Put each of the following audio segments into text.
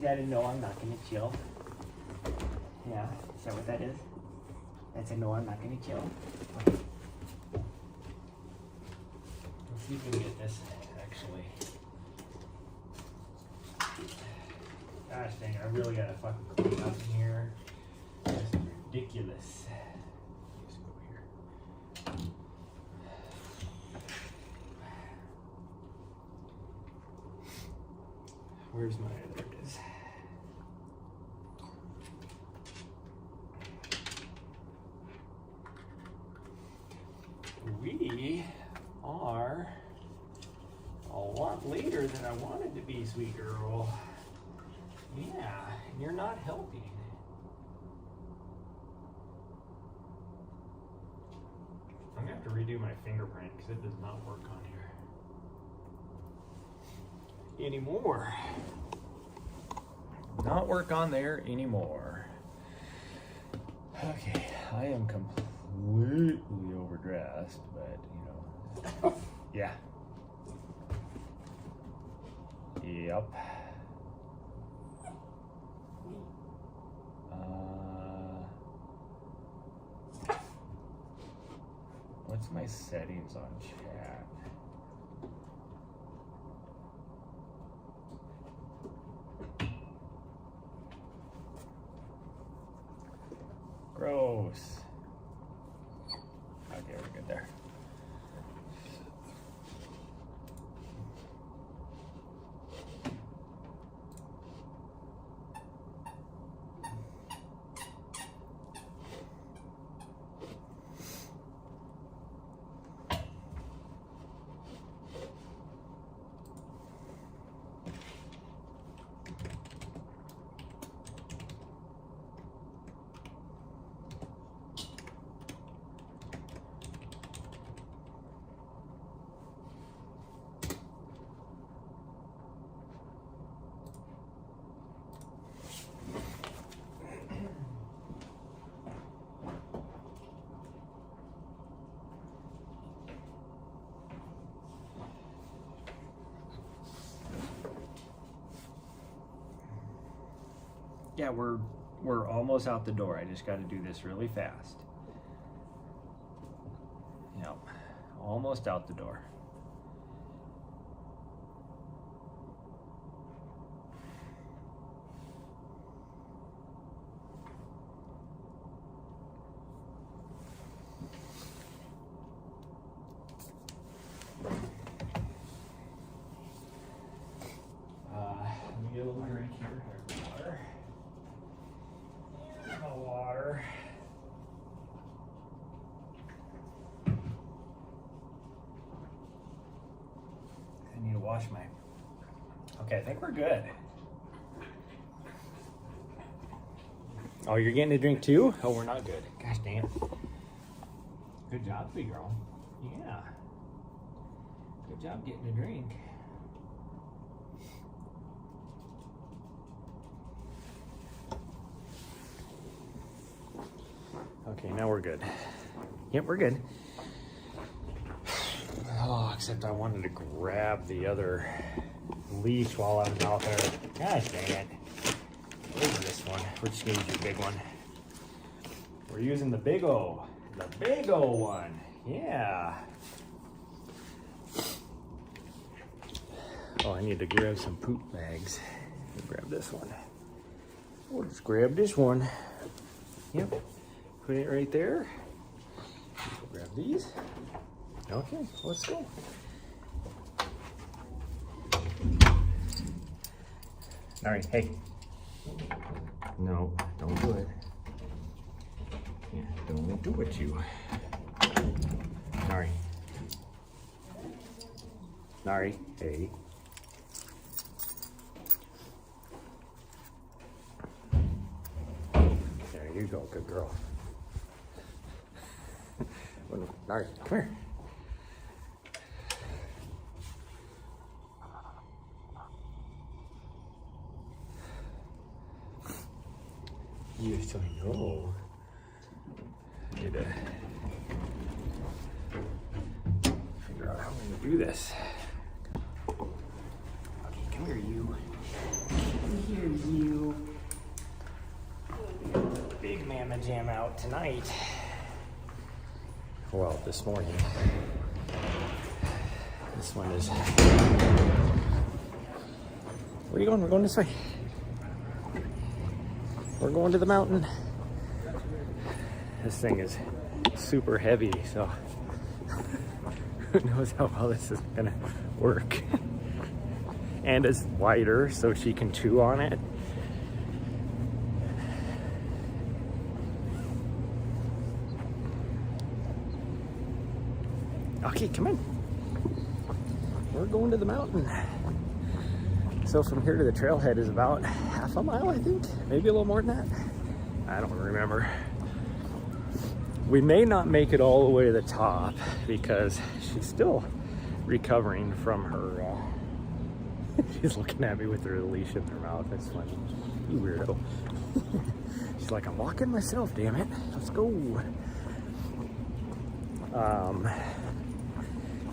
Yeah, I didn't know I'm not gonna chill. Yeah, is that what that is? That's a no, I'm not gonna chill. Okay. Let's see if we can get this actually. Gosh dang it, I really gotta fucking clean up in here. That's ridiculous. Let's go here. Where's my, there it is. We are a lot later than I wanted to be, sweet girl. Yeah, and you're not helping. I'm gonna have to redo my fingerprint because it does not work on here anymore. Not work on there anymore. Okay, I am completely overdressed, but you know, yeah. Yep. What's my settings on chat? Gross. Okay, we're good there. Yeah, we're almost out the door. I just got to do this really fast. Yep, almost out the door. Let me get a little drink here. Water. I need to wash my. Okay, I think we're good. Oh, you're getting a drink too? Oh, we're not good. Gosh damn. Good job, big girl. Yeah. Good job getting a drink. Okay, now we're good. Yep, we're good. Oh, except I wanted to grab the other leash while I was out there. Gosh dang it. Where's this one? We're just gonna use your big one. We're using the big O. The big O one. Yeah. Oh, I need to grab some poop bags. Let me grab this one. We'll just grab this one. Yep. Put it right there. We'll grab these. Okay, let's go. Nahri, hey. No, don't do it. Yeah, don't do it, you. Nahri. Nahri, hey. There you go, good girl. Nahri, come here. You don't know. Need to figure out how I'm gonna do this. Okay, come here, you. Come here, you. gonna jam out tonight. Well, this morning. This one is. Where are you going? We're going this way. We're going to the mountain. This thing is super heavy, so who knows how well this is gonna work. And it's wider, so she can chew on it. Okay, come in. We're going to the mountain. So from here to the trailhead is about half a mile, I think. Maybe a little more than that. I don't remember. We may not make it all the way to the top because she's still recovering from her, she's looking at me with her leash in her mouth. That's funny. You weirdo. She's like, I'm walking myself, damn it. Let's go.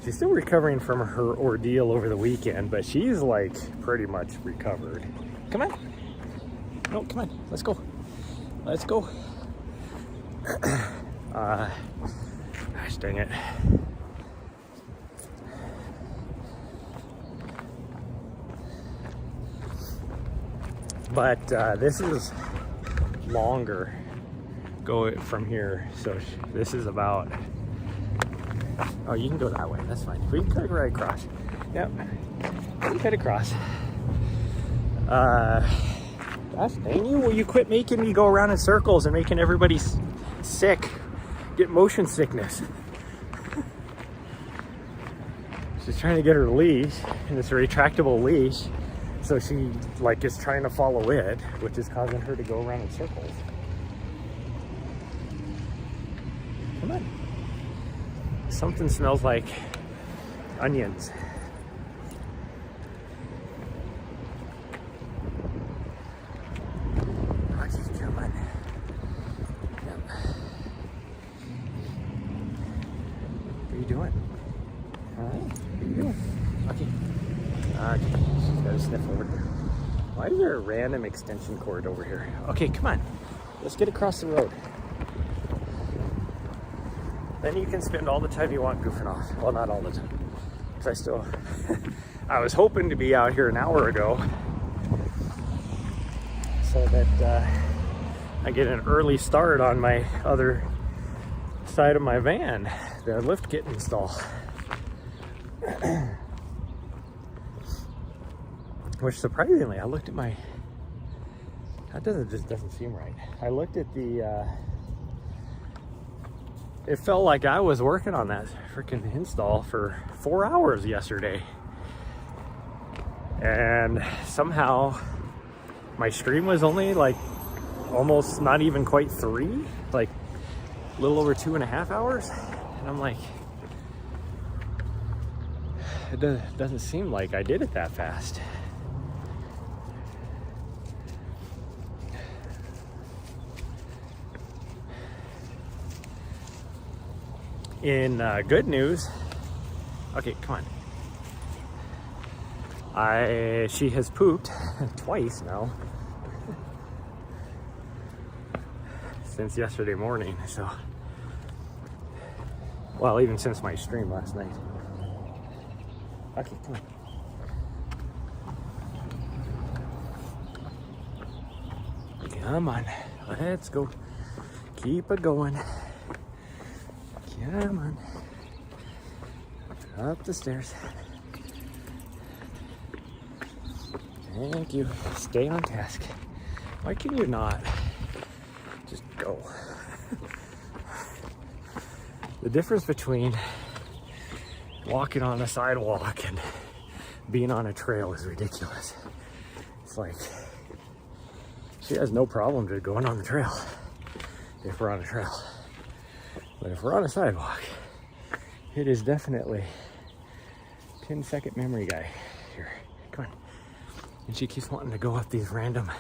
She's still recovering from her ordeal over the weekend, but she's like pretty much recovered. Come on. No, come on. Let's go. Let's go. Gosh dang it. But this is longer. Go from here. So this is about. Oh, you can go that way. That's fine. We can cut it right across. Yep. We can cut across. Gosh dang you. Will you quit making me go around in circles and making everybody sick? Get motion sickness. She's trying to get her leash, and it's a retractable leash. So she like is trying to follow it, which is causing her to go around in circles. Come on. Something smells like onions. Okay, come on. Yep. What are you doing? All right. What are you doing? Okay. Okay. She's got to sniff over there. Why is there a random extension cord over here? Okay, come on. Let's get across the road. Then you can spend all the time you want goofing off. Well, not all the time. Because I was hoping to be out here an hour ago so that I get an early start on my other side of my van, the lift kit install. Which surprisingly, I looked at my, just doesn't seem right. I looked at the, it felt like I was working on that freaking install for 4 hours yesterday. And somehow my stream was only like almost not even quite 3, like a little over 2.5 hours. And I'm like, it doesn't seem like I did it that fast. In good news, okay, come on. She has pooped twice now since yesterday morning. So, well, even since my stream last night. Okay, come on. Come on, let's go. Keep it going. Come on. Up the stairs. Thank you. Stay on task. Why can you not just go? The difference between walking on a sidewalk and being on a trail is ridiculous. It's like she has no problem just going on the trail if we're on a trail. But if we're on a sidewalk, it is definitely 10-second memory guy here. Come on. And she keeps wanting to go up these random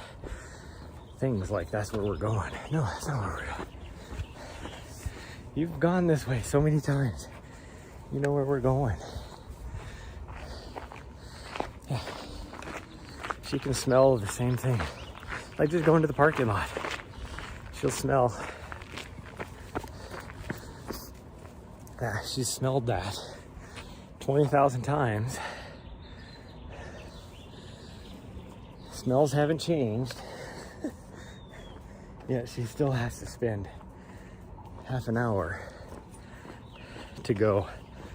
things like that's where we're going. No, that's not where we're going. You've gone this way so many times. You know where we're going. Yeah. She can smell the same thing. Like just going to the parking lot. She'll smell. She's smelled that 20,000 times. Smells haven't changed. Yet she still has to spend half an hour to go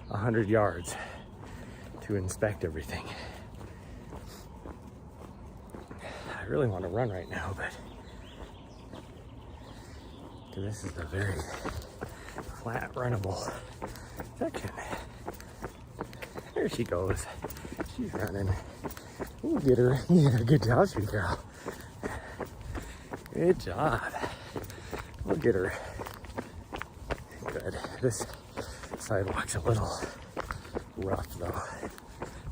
100 yards to inspect everything. I really want to run right now, but this is a very flat, runnable section. There she goes. She's running. We'll get her. Yeah, good job, sweet girl. Good job. We'll get her. Good. This sidewalk's a little rough though,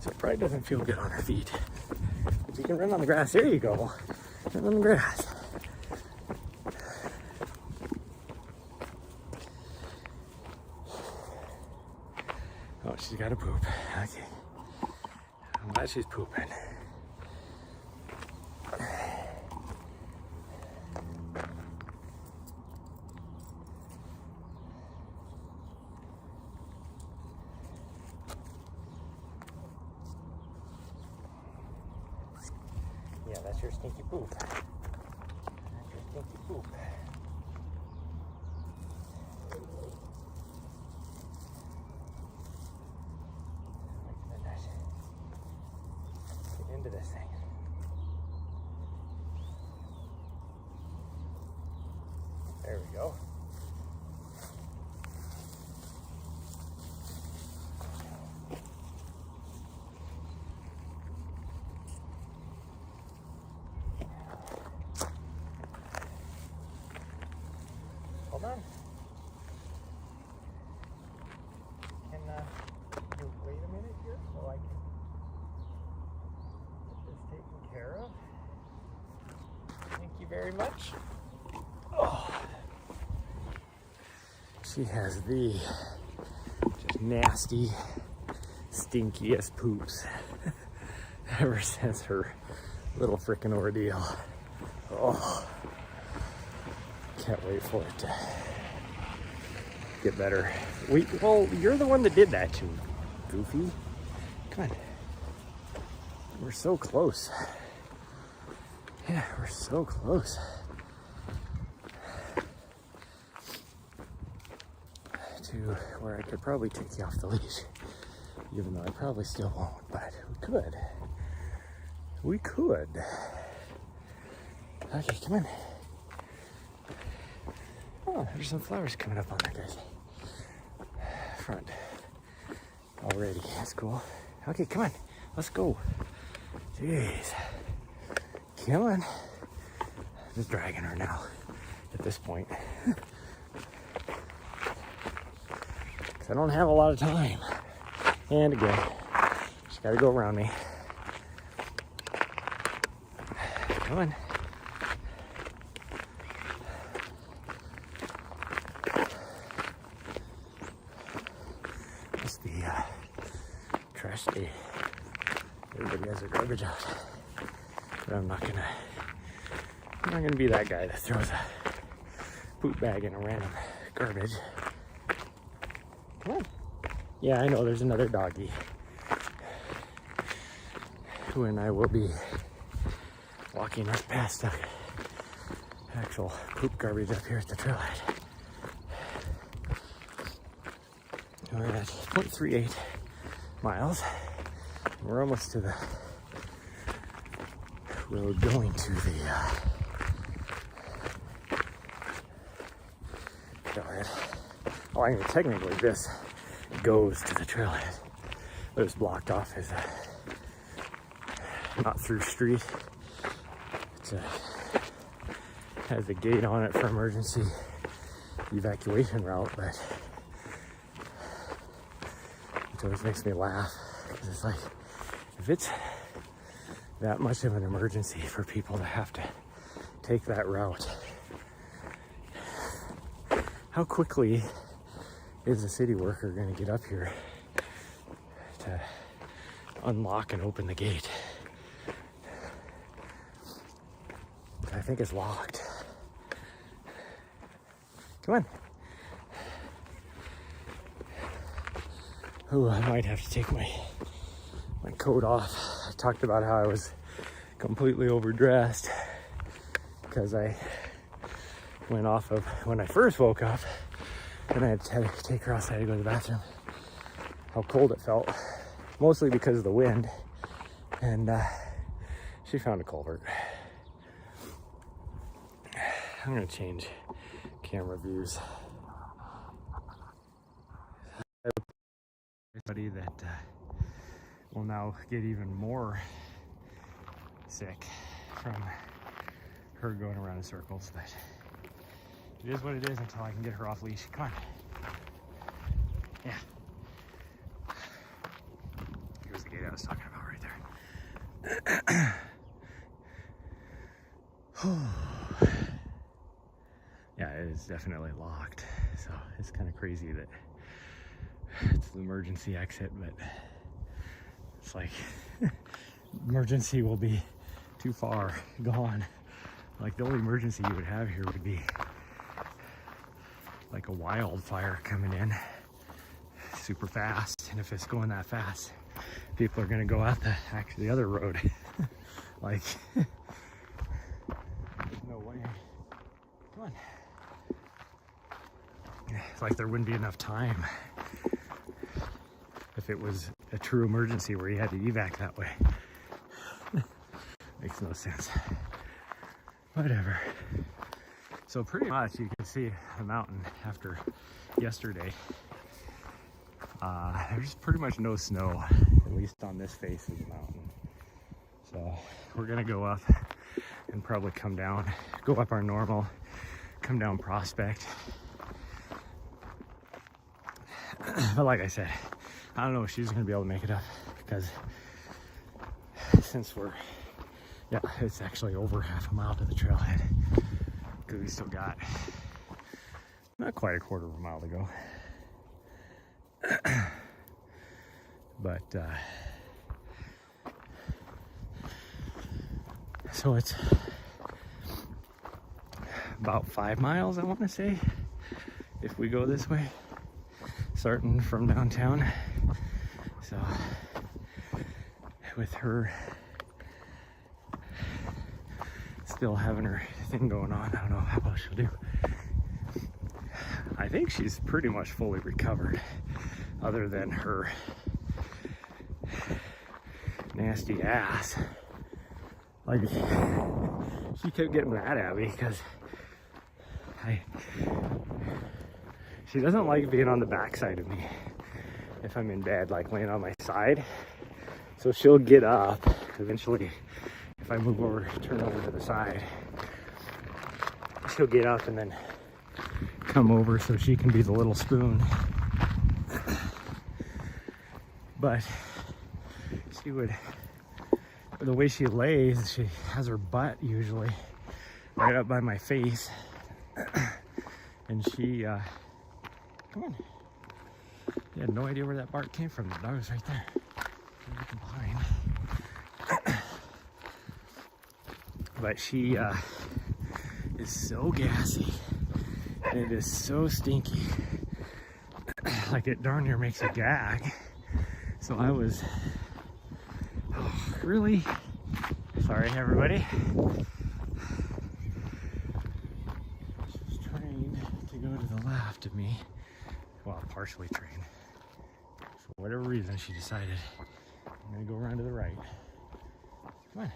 so it probably doesn't feel good on her feet. But you can run on the grass. There you go. Run on the grass. Oh, she's got to poop. Okay. I'm glad she's pooping. Yeah, that's your stinky poop. That's your stinky poop. Get into this thing. There we go. Hold on. Can you wait a minute here so I can get this taken care of? Thank you very much. Oh. She has the just nasty, stinkiest poops ever since her little frickin' ordeal. Oh. Can't wait for it to get better. Well, you're the one that did that too, Goofy. Come on. We're so close. Yeah, we're so close. To where I could probably take you off the leash. Even though I probably still won't, but we could. We could. Okay, come on. Oh, there's some flowers coming up on that guy's front already. That's cool. Okay, come on. Let's go. Jeez. Come on. I'm just dragging her now at this point. Because I don't have a lot of time. And again, just got to go around me. Come on. It's the trash day. Everybody has their garbage out. But I'm not gonna be that guy that throws a poop bag in a random garbage. Come on. Yeah, I know there's another doggy who and I will be walking right past the actual poop garbage up here at the trailhead. We're at 0.38 miles. We're almost to the road going to the trailhead. Oh, I mean, technically this goes to the trailhead, but it's blocked off as a not through street. It's has a gate on it for emergency evacuation route, but it always makes me laugh because it's like, if it's that much of an emergency for people to have to take that route, how quickly is a city worker going to get up here to unlock and open the gate? I think it's locked. Come on. Oh, I might have to take my coat off. I talked about how I was completely overdressed because I went off of when I first woke up and I had to take her outside to go to the bathroom. How cold it felt, mostly because of the wind. And she found a culvert. I'm gonna change camera views. Everybody that will now get even more sick from her going around in circles, but it is what it is until I can get her off leash. Come on. Yeah. Here's the gate I was talking about right there. Yeah, it is definitely locked. So it's kind of crazy that it's the emergency exit, but it's like emergency will be too far gone. Like the only emergency you would have here would be like a wildfire coming in super fast, and if it's going that fast, people are going to go out the other road. Like there's no way. Come on. It's like there wouldn't be enough time if it was a true emergency where you had to evac that way. Makes no sense. Whatever. So pretty much you can see the mountain after yesterday. There's pretty much no snow, at least on this face of the mountain. So we're gonna go up and probably come down, go up our normal, come down Prospect. But like I said, I don't know if she's gonna be able to make it up because since it's actually over half a mile to the trailhead because we still got not quite a quarter of a mile to go. But so it's about 5 miles, I want to say, if we go this way, starting from downtown. So with her still having her thing going on, I don't know how much she'll do. I think she's pretty much fully recovered, other than her nasty ass. Like, she kept getting mad at me because she doesn't like being on the backside of me if I'm in bed, like laying on my side. So she'll get up eventually. If I move over, turn over to the side, she'll get up and then come over so she can be the little spoon. But she would, the way she lays, she has her butt usually right up by my face. And she, come on. You had no idea where that bark came from. The dog was right there. Behind. But she is so gassy. And it is so stinky. Like it darn near makes you gag. So I was, really sorry, everybody. She's trained to go to the left of me. Well, partially trained. For whatever reason, she decided I'm gonna go around to the right. Come on.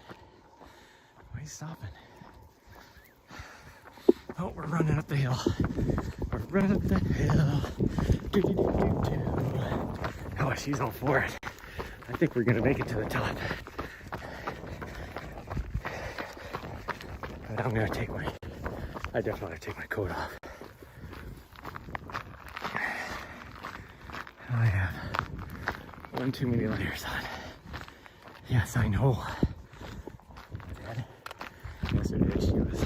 Why are you stopping? Oh, we're running up the hill. We're running up the hill. Oh, she's all for it. I think we're gonna make it to the top. But I'm gonna I definitely have to take my coat off. I have one too many layers on. Yes, I know. Yesterday she was,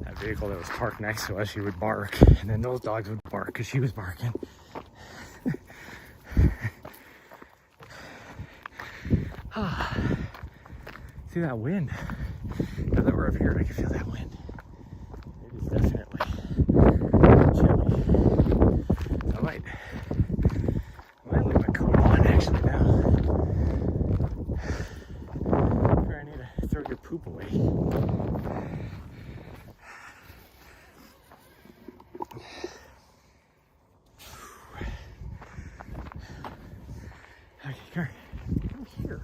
that vehicle that was parked next to us, she would bark, and then those dogs would bark because she was barking. See that wind? Now that we're up here, I can feel that wind. It is definitely I might leave my coat on actually now. Here, I need to throw your poop away. Okay, come here.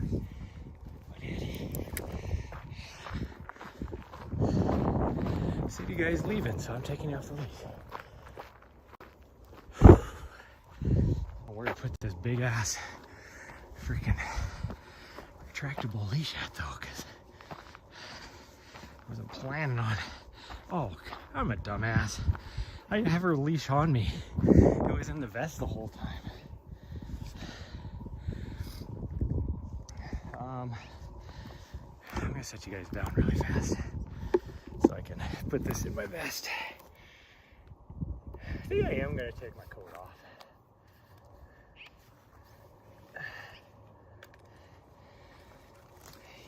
See you guys leaving, so I'm taking you off the leash. Where to put this big ass freaking retractable leash at though, because I wasn't planning on. Oh, I'm a dumbass. I didn't have her leash on me. It was in the vest the whole time. I'm gonna set you guys down really fast so I can put this in my vest. I think I am gonna take my coat off.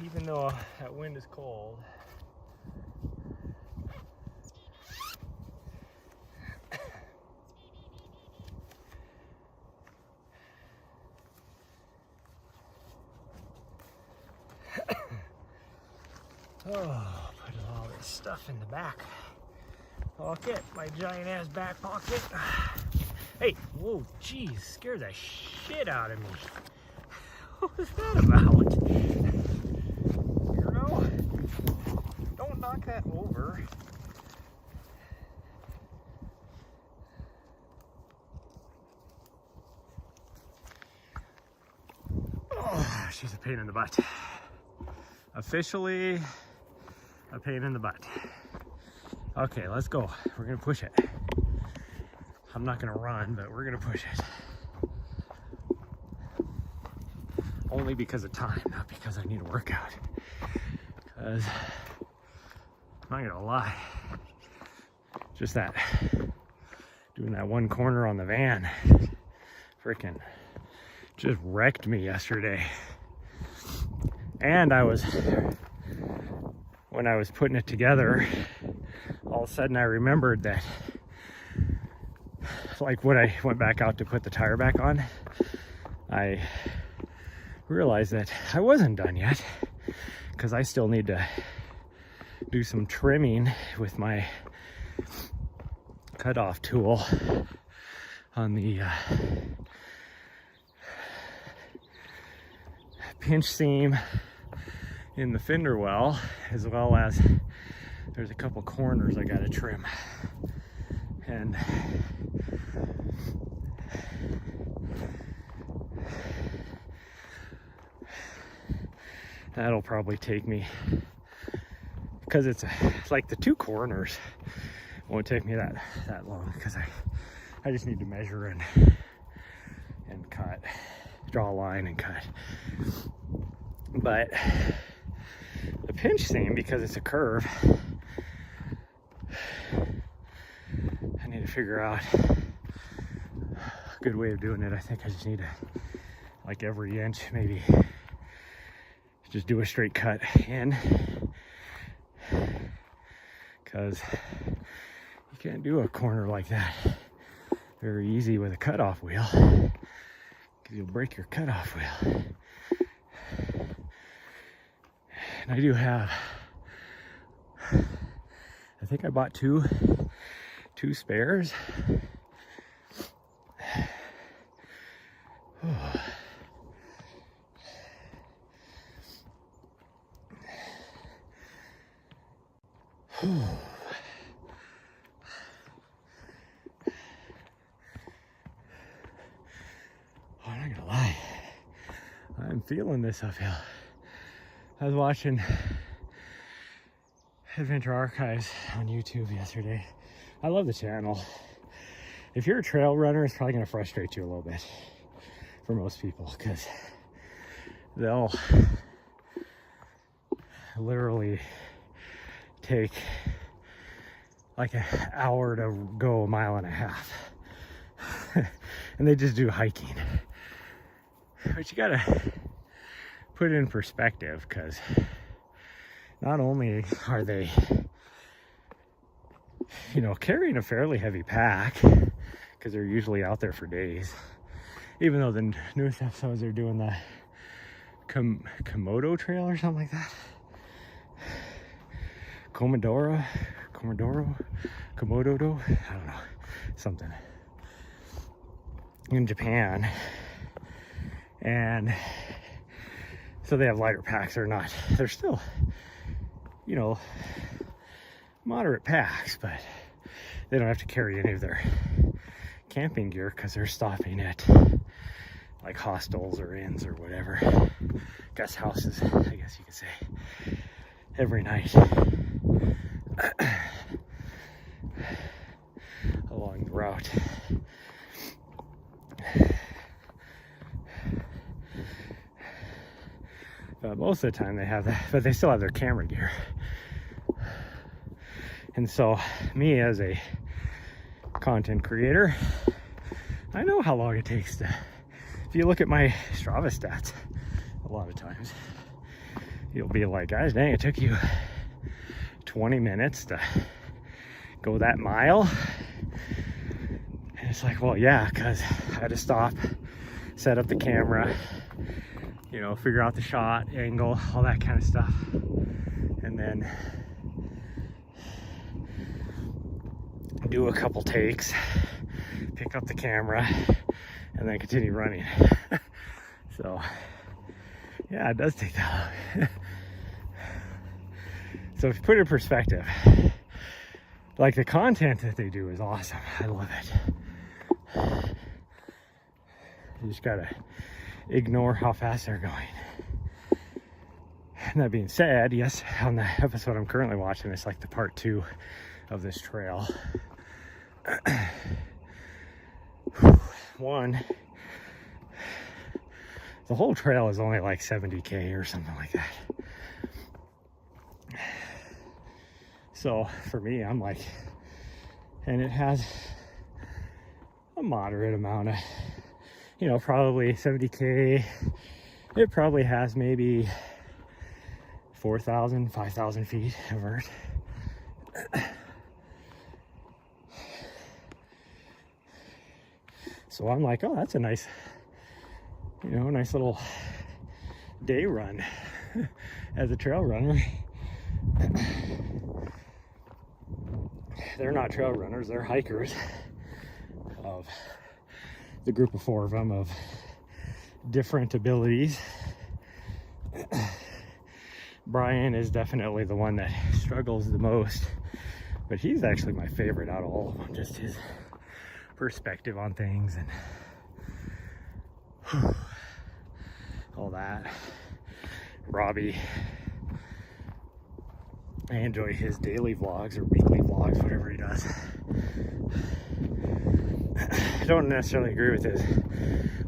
Even though that wind is cold. Oh, put all this stuff in the back pocket, my giant ass back pocket. Hey, whoa, geez, scared the shit out of me. What was that about? You know, don't knock that over. Oh, she's a pain in the butt. Officially a pain in the butt. Okay, let's go. We're gonna push it. I'm not gonna run, but we're gonna push it. Only because of time, not because I need a workout. Because I'm not gonna lie, just that doing that one corner on the van freaking just wrecked me yesterday. And when I was putting it together, all of a sudden I remembered that, like when I went back out to put the tire back on, I realized that I wasn't done yet because I still need to do some trimming with my cutoff tool on the pinch seam in the fender well, as well as there's a couple corners I gotta trim. And that'll probably take me, because it's like the two corners won't take me that long, because I just need to measure and cut, draw a line and cut. But the pinch seam, because it's a curve, I need to figure out a good way of doing it. I think I just need to, like every inch, maybe just do a straight cut in, because you can't do a corner like that very easy with a cutoff wheel, because you'll break your cutoff wheel. And I do have, I think I bought two spares. I'm not gonna lie, I'm feeling this uphill. I was watching Adventure Archives on YouTube yesterday. I love the channel. If you're a trail runner, it's probably gonna frustrate you a little bit for most people, because they'll literally take like an hour to go a mile and a half. And they just do hiking. But you gotta put it in perspective, because not only are they you know, carrying a fairly heavy pack because they're usually out there for days. Even though the newest episodes are doing the Komodo Trail or something like that. Komodo, I don't know, something in Japan. And so they have lighter packs. They're still, you know, moderate packs, but they don't have to carry any of their camping gear because they're stopping at like hostels or inns or whatever, guest houses, I guess you could say, every night along the route. But most of the time they have that, but they still have their camera gear. And so me as a content creator, I know how long it takes to, if you look at my Strava stats, a lot of times, you'll be like, guys, dang, it took you 20 minutes to go that mile. And it's like, well, yeah, because I had to stop, set up the camera, you know, figure out the shot, angle, all that kind of stuff. And then do a couple takes, pick up the camera, and then continue running. So, yeah, it does take that long. So if you put it in perspective, like the content that they do is awesome. I love it. You just gotta ignore how fast they're going. And that being said, yes, on the episode I'm currently watching, it's like the part 2 of this trail. One, the whole trail is only like 70K or something like that. So for me, I'm like, and it has a moderate amount of, you know, probably 70K. It probably has maybe 4,000, 5,000 feet of vert. So I'm like, oh, that's a nice, you know, nice little day run as a trail runner. They're not trail runners, they're hikers. Of the group of 4 of them of different abilities. Brian is definitely the one that struggles the most, but he's actually my favorite out of all of them. Just his perspective on things and all that. Robbie, I enjoy his daily vlogs or weekly vlogs, whatever he does. I don't necessarily agree with his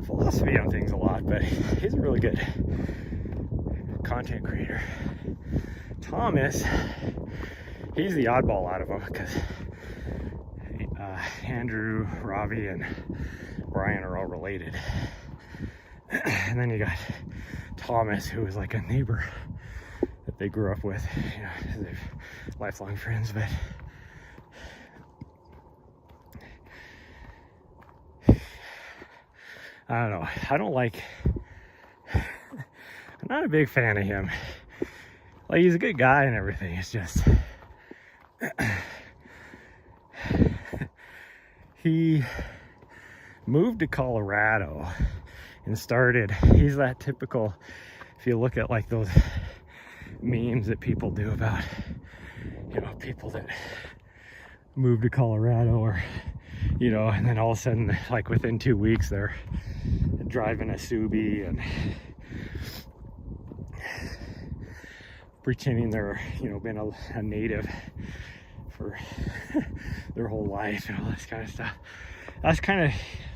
philosophy on things a lot, but he's a really good content creator. Thomas, he's the oddball out of them because Andrew, Robbie, and Brian are all related. And then you got Thomas, who is like a neighbor that they grew up with. You know, they're lifelong friends, but I don't know. I'm not a big fan of him. Like, he's a good guy and everything. It's just he moved to Colorado and he's that typical, if you look at like those memes that people do about, you know, people that move to Colorado or, you know, and then all of a sudden, like within 2 weeks, they're driving a Subi and pretending they're, you know, been a native for their whole life and all this kind of stuff. That's kind of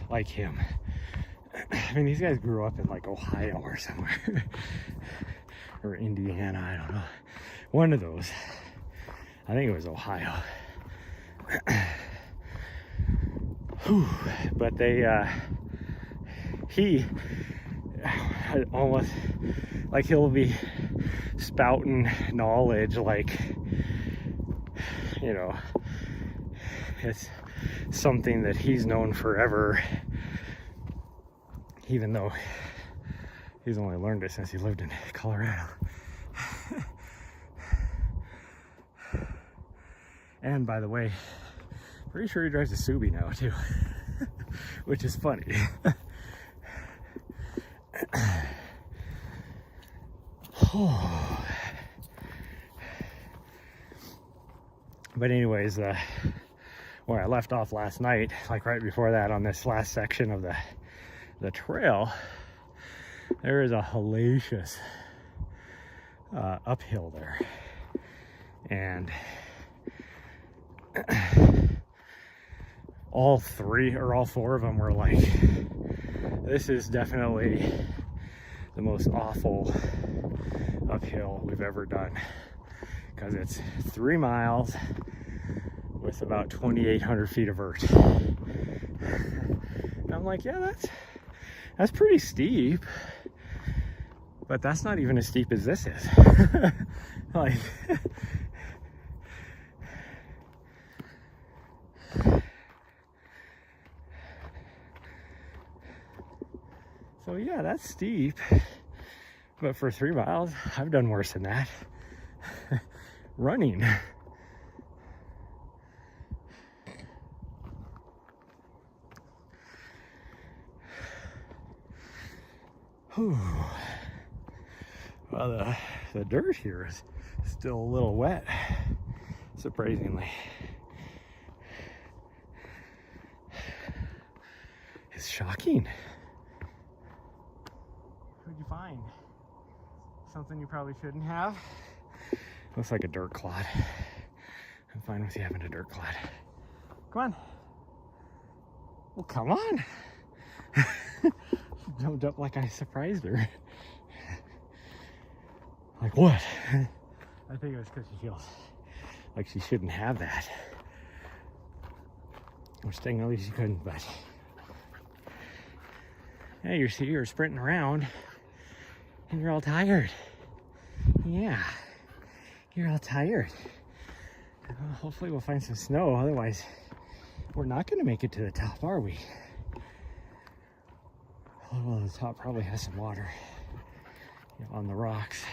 like him. I mean, these guys grew up in like Ohio or somewhere or Indiana, I don't know, one of those. I think it was Ohio. But he almost, like, he'll be spouting knowledge, like, you know, it's something that he's known forever, even though he's only learned it since he lived in Colorado. And by the way, pretty sure he drives a Subi now too, which is funny. But anyways, where I left off last night, like right before that on this last section of the trail, there is a hellacious uphill there. And all four of them were like, this is definitely the most awful uphill we've ever done, because it's 3 miles with about 2,800 feet of vert. And I'm like, yeah, that's pretty steep, but that's not even as steep as this is. Like, so yeah, that's steep, but for 3 miles, I've done worse than that. Running. Whew. Well, the dirt here is still a little wet, surprisingly. It's shocking. What'd you find? Something you probably shouldn't have? Looks like a dirt clod. I'm fine with you having a dirt clod. Come on. Well, come on. She jumped up like I surprised her. Like what? I think it was because she feels like she shouldn't have that. Which technically she couldn't, but yeah, you're sprinting around and you're all tired. Yeah, you're all tired. Well, hopefully we'll find some snow, otherwise we're not going to make it to the top, are we? Well, the top probably has some water, you know, on the rocks.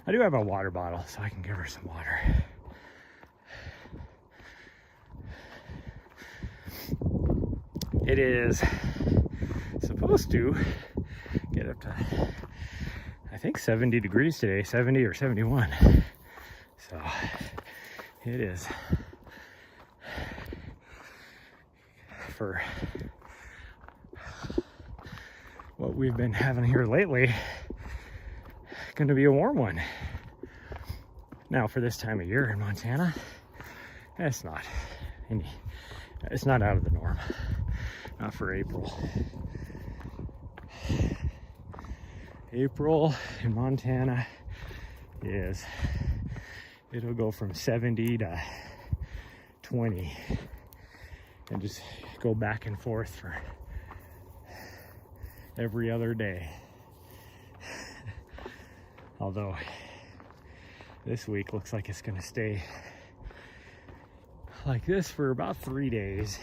I do have a water bottle, so I can give her some water. It is supposed to get up to, I think, 70 degrees today, 70 or 71. So it is, for what we've been having here lately, going to be a warm one. Now, for this time of year in Montana, it's not out of the norm. Not for April. April in Montana it'll go from 70 to 20 and just go back and forth for every other day. Although this week looks like it's going to stay like this for about 3 days,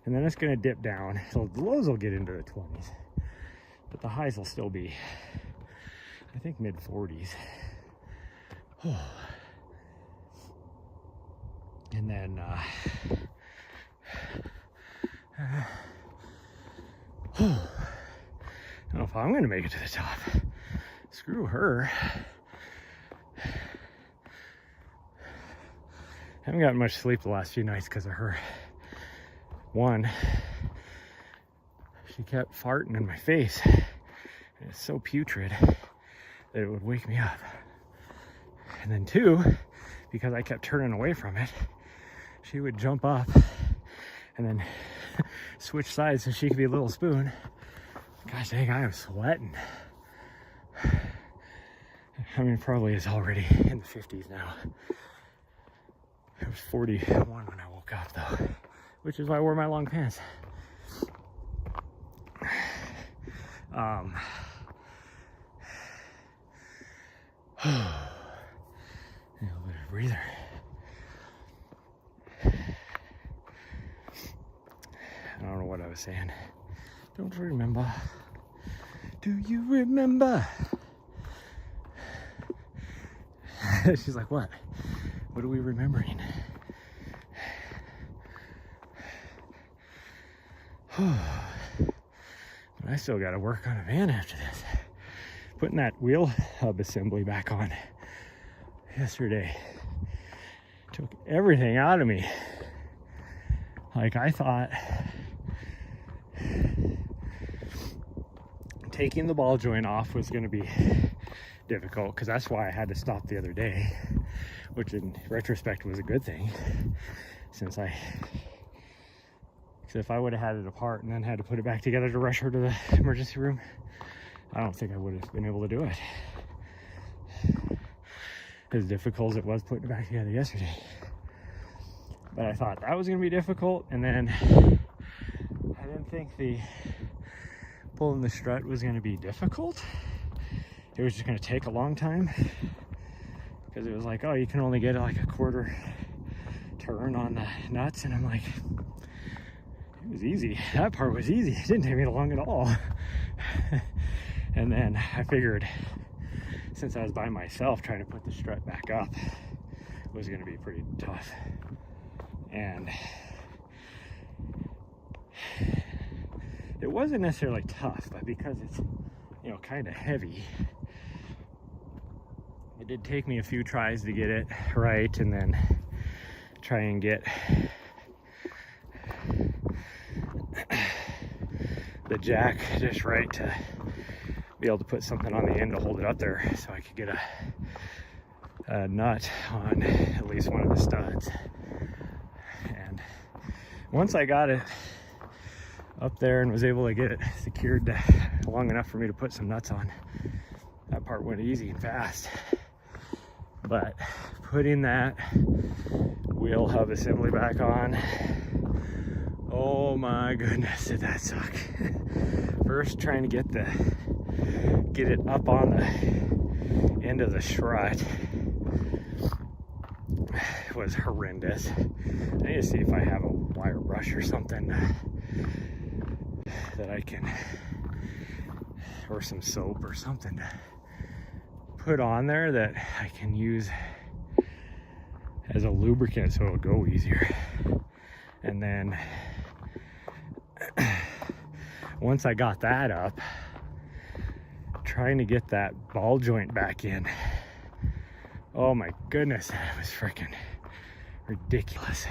and then it's going to dip down, so the lows will get into the 20s, but the highs will still be, I think, mid 40s. And then I don't know if I'm going to make it to the top. Screw her. Haven't gotten much sleep the last few nights because of her. One, she kept farting in my face, and it's so putrid that it would wake me up. And then two, because I kept turning away from it, she would jump up and then switch sides so she could be a little spoon. Gosh dang, I am sweating. I mean, probably is already in the 50s now. It was 41 when I woke up, though, which is why I wore my long pants. A little bit of breather. was saying. Don't you remember? Do you remember? She's like, what? What are we remembering? But I still got to work on a van after this. Putting that wheel hub assembly back on yesterday took everything out of me. Like, I thought taking the ball joint off was going to be difficult, because that's why I had to stop the other day, which in retrospect was a good thing, since if I would have had it apart and then had to put it back together to rush her to the emergency room, I don't think I would have been able to do it. As difficult as it was putting it back together yesterday. But I thought that was going to be difficult, and then I didn't think pulling the strut was going to be difficult. It was just going to take a long time, because it was like, oh, you can only get like a quarter turn on the nuts, and I'm like, it was easy. That part was easy. It didn't take me long at all. And then I figured, since I was by myself trying to put the strut back up, it was going to be pretty tough. And it wasn't necessarily tough, but because it's, you know, kind of heavy, it did take me a few tries to get it right, and then try and get the jack just right to be able to put something on the end to hold it up there, so I could get a nut on at least one of the studs. And once I got it up there and was able to get it secured long enough for me to put some nuts on, that part went easy and fast. But putting that wheel hub assembly back on, oh my goodness, did that suck. First, trying to get it up on the end of the strut was horrendous. I need to see if I have a wire brush or something that I can, or some soap or something to put on there that I can use as a lubricant so it'll go easier. And then once I got that up, trying to get that ball joint back in, oh my goodness, that was freaking ridiculous.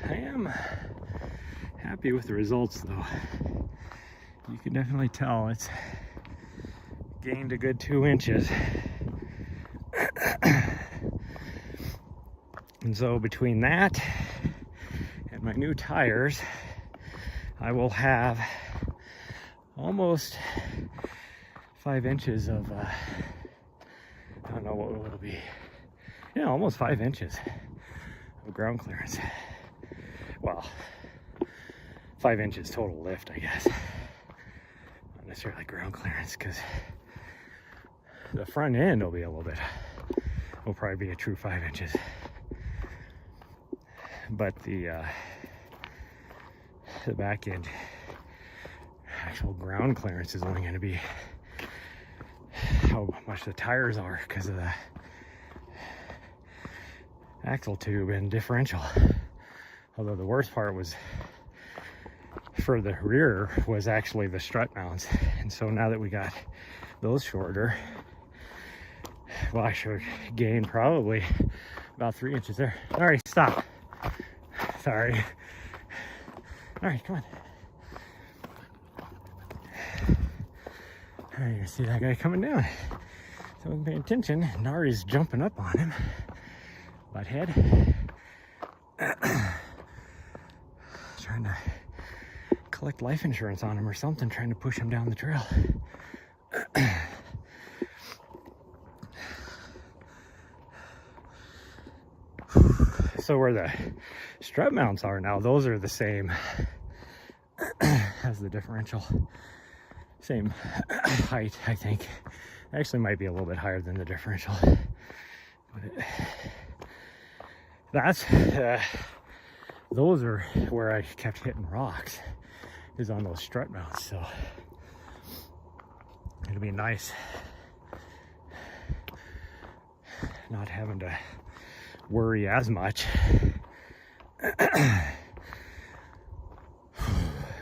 I am happy with the results, though. You can definitely tell it's gained a good 2 inches. And so between that and my new tires, I will have almost 5 inches of, I don't know what it'll be. Yeah, almost 5 inches of ground clearance. Well, 5 inches total lift, I guess. Not necessarily ground clearance, because the front end will be a little bit, will probably be a true 5 inches. But the back end actual ground clearance is only going to be how much the tires are, because of the axle tube and differential. Although the worst part was for the rear was actually the strut mounts. And so now that we got those shorter, well, I should gain probably about 3 inches there. All right, stop. Sorry. All right, come on. All right, you see that guy coming down. So I wasn't paying attention. Nahri's jumping up on him. Butthead. trying to collect life insurance on him or something, trying to push him down the trail. So where the strut mounts are now, those are the same as the differential. Same height, I think. Actually might be a little bit higher than the differential. But those are where I kept hitting rocks, is on those strut mounts. So it'll be nice not having to worry as much.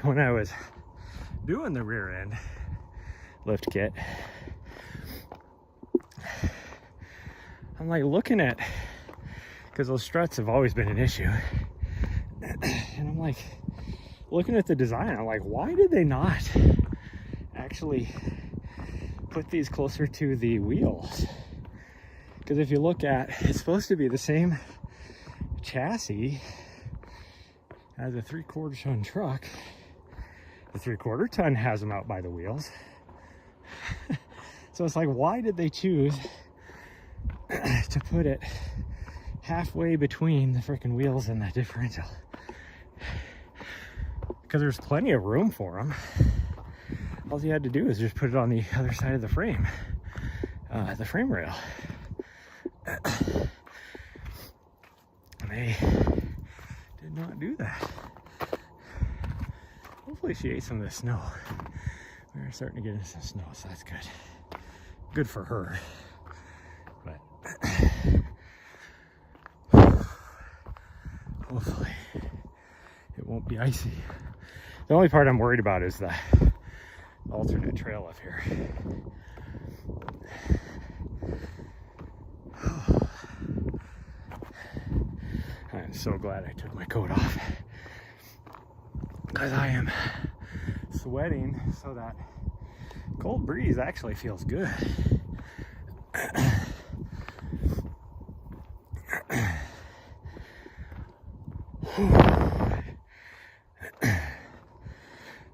When I was doing the rear end lift kit, I'm like looking at, because those struts have always been an issue, and I'm like looking at the design, I'm like, why did they not actually put these closer to the wheels? Because if you look at, it's supposed to be the same chassis as a 3/4 ton truck. The 3/4 ton has them out by the wheels. So it's like, why did they choose to put it halfway between the freaking wheels and the differential? Because there's plenty of room for them. All you had to do is just put it on the other side of the frame rail. And they did not do that. Hopefully she ate some of the snow. We're starting to get into some snow, so that's good. Good for her. But hopefully it won't be icy. The only part I'm worried about is the alternate trail up here. I'm so glad I took my coat off, because I am sweating, so that cold breeze actually feels good.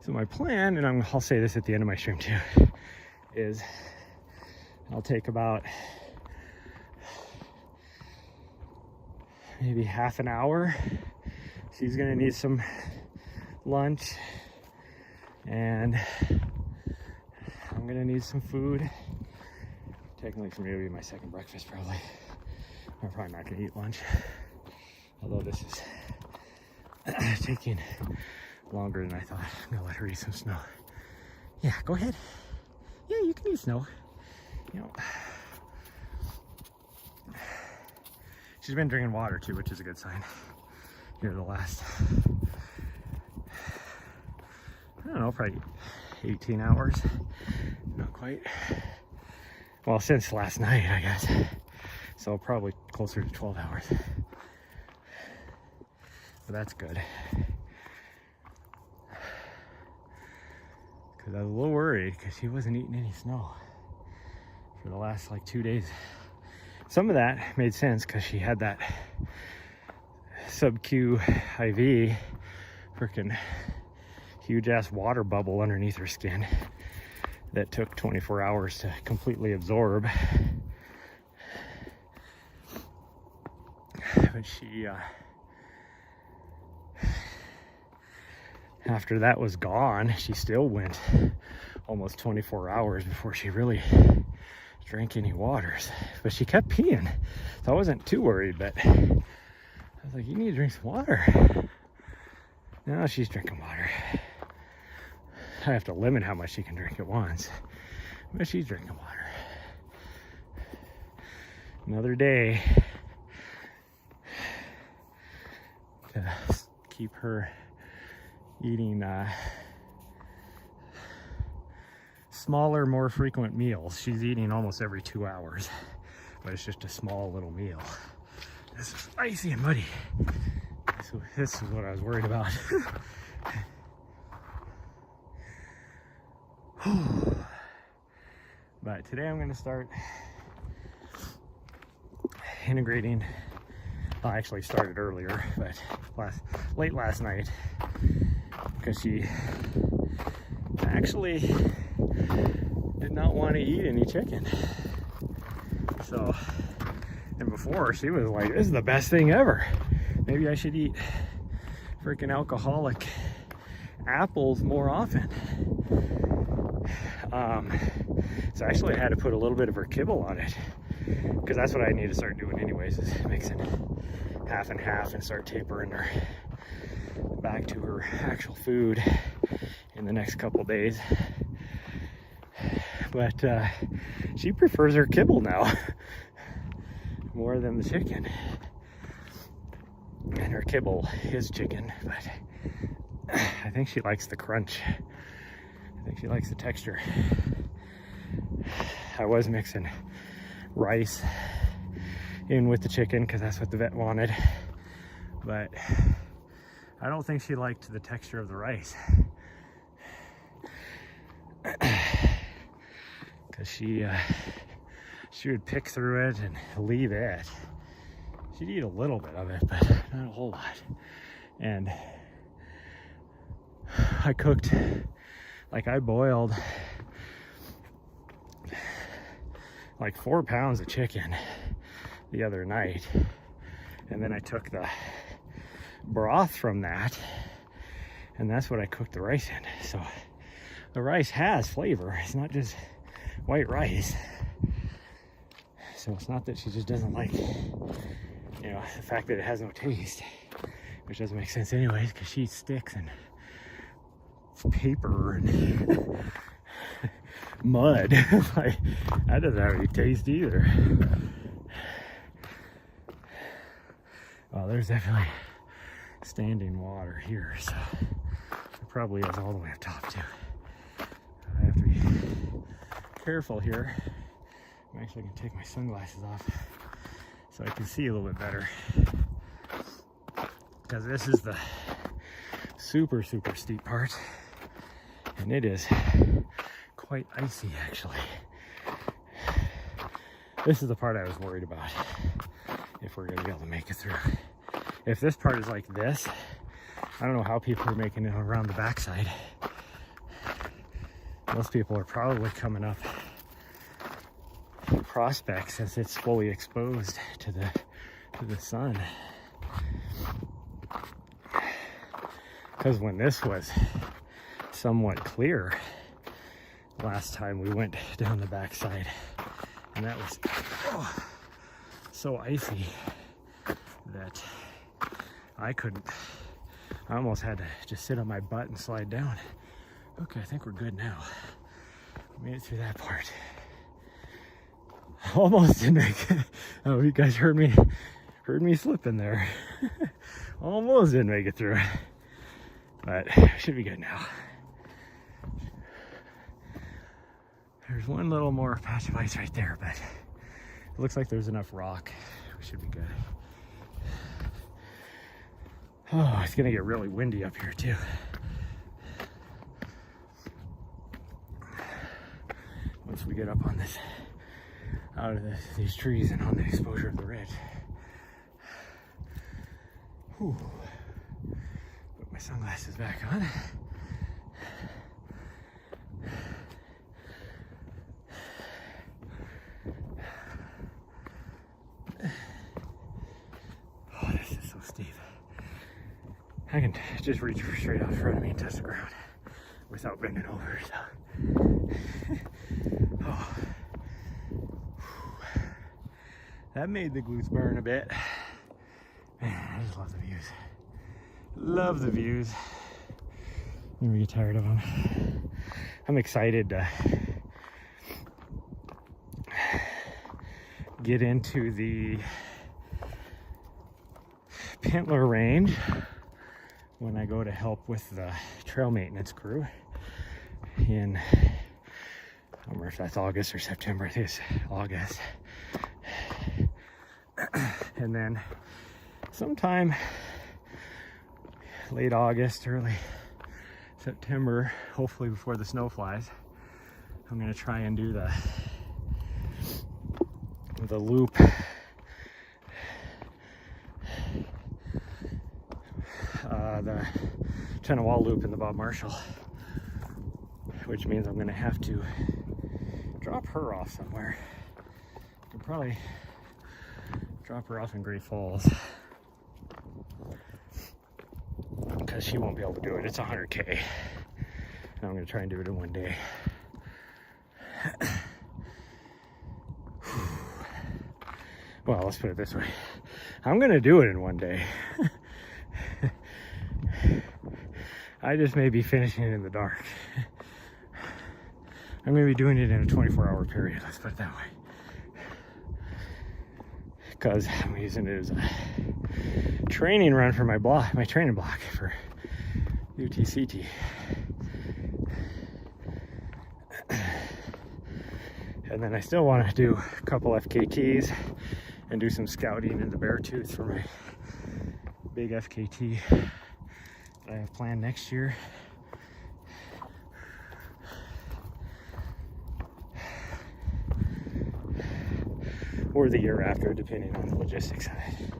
So my plan, and I'll say this at the end of my stream too, is I'll take about maybe half an hour. She's gonna need some lunch, and I'm gonna need some food. Technically for me it'll be my second breakfast probably. I'm probably not gonna eat lunch, although this is taking longer than I thought. I'm gonna let her eat some snow. Yeah, go ahead. Yeah, you can eat snow. You know, she's been drinking water too, which is a good sign. Here the last, I don't know, probably 18 hours. Not quite. Well, since last night, I guess. So probably closer to 12 hours. But that's good. Because I was a little worried because she wasn't eating any snow for the last like 2 days. Some of that made sense because she had that sub-Q IV freaking huge ass water bubble underneath her skin that took 24 hours to completely absorb. But she after that was gone, she still went almost 24 hours before she really drank any waters. But she kept peeing, so I wasn't too worried, but I was like, you need to drink some water. Now she's drinking water. I have to limit how much she can drink at once, but she's drinking water. Another day to keep her eating smaller, more frequent meals. She's eating almost every 2 hours, but it's just a small little meal. This is icy and muddy. So this is what I was worried about. But today I'm going to start integrating. Well, I actually started earlier, but late last night, because she actually did not want to eat any chicken. So, and before she was like, this is the best thing ever. Maybe I should eat freaking alcoholic apples more often. So actually I had to put a little bit of her kibble on it, because that's what I need to start doing anyways, is mixing half and half and start tapering her back to her actual food in the next couple days. But she prefers her kibble now more than the chicken. And her kibble is chicken, but I think she likes the crunch. I think she likes the texture. I was mixing rice in with the chicken because that's what the vet wanted, but I don't think she liked the texture of the rice, because she would pick through it and leave it. She'd eat a little bit of it, but not a whole lot. And I cooked, like I boiled like 4 pounds of chicken the other night, and then I took the broth from that, and that's what I cooked the rice in. So the rice has flavor. It's not just white rice. So it's not that she just doesn't like, you know, the fact that it has no taste, which doesn't make sense anyways, because she eats sticks and paper and mud. Like, that doesn't have any taste either. Well, there's definitely standing water here, so it probably is all the way up top too. I have to be careful here. I'm actually going to take my sunglasses off so I can see a little bit better, because this is the super steep part, and it is quite icy actually. This is the part I was worried about, if we're going to be able to make it through. If this part is like this, I don't know how people are making it around the backside. Most people are probably coming up Prospect, since it's fully exposed to the sun. Because when this was somewhat clear last time we went down the backside, and that was so icy that I almost had to just sit on my butt and slide down. Okay, I think we're good now. We made it through that part. Almost didn't make it. Oh, you guys heard me slipping there. Almost didn't make it through, but should be good now. There's one little more patch of ice right there, but it looks like there's enough rock. We should be good. Oh, it's gonna get really windy up here too. Once we get up on this, out of these trees and on the exposure of the ridge. Whew. Put my sunglasses back on. Oh, this is so steep. I can just reach straight out in front of me and touch the ground without bending over, so. Oh. That made the glutes burn a bit. Man, I just love the views. Love the views. Never get tired of them. I'm excited to get into the Pintler range when I go to help with the trail maintenance crew in, I don't remember if that's August or September. I think it's August. And then sometime late August, early September, hopefully before the snow flies, I'm gonna try and do the loop spin a wall loop in the Bob Marshall, which means I'm gonna have to drop her off somewhere. I can probably drop her off in Great Falls because she won't be able to do it. It's 100K, and I'm gonna try and do it in one day. Well, let's put it this way. I'm gonna do it in one day. I just may be finishing it in the dark. I'm gonna be doing it in a 24-hour period, let's put it that way. Because I'm using it as a training run for my training block for UTCT. And then I still want to do a couple FKTs and do some scouting in the Beartooth for my big FKT that I have planned next year. Or the year after, depending on the logistics of it.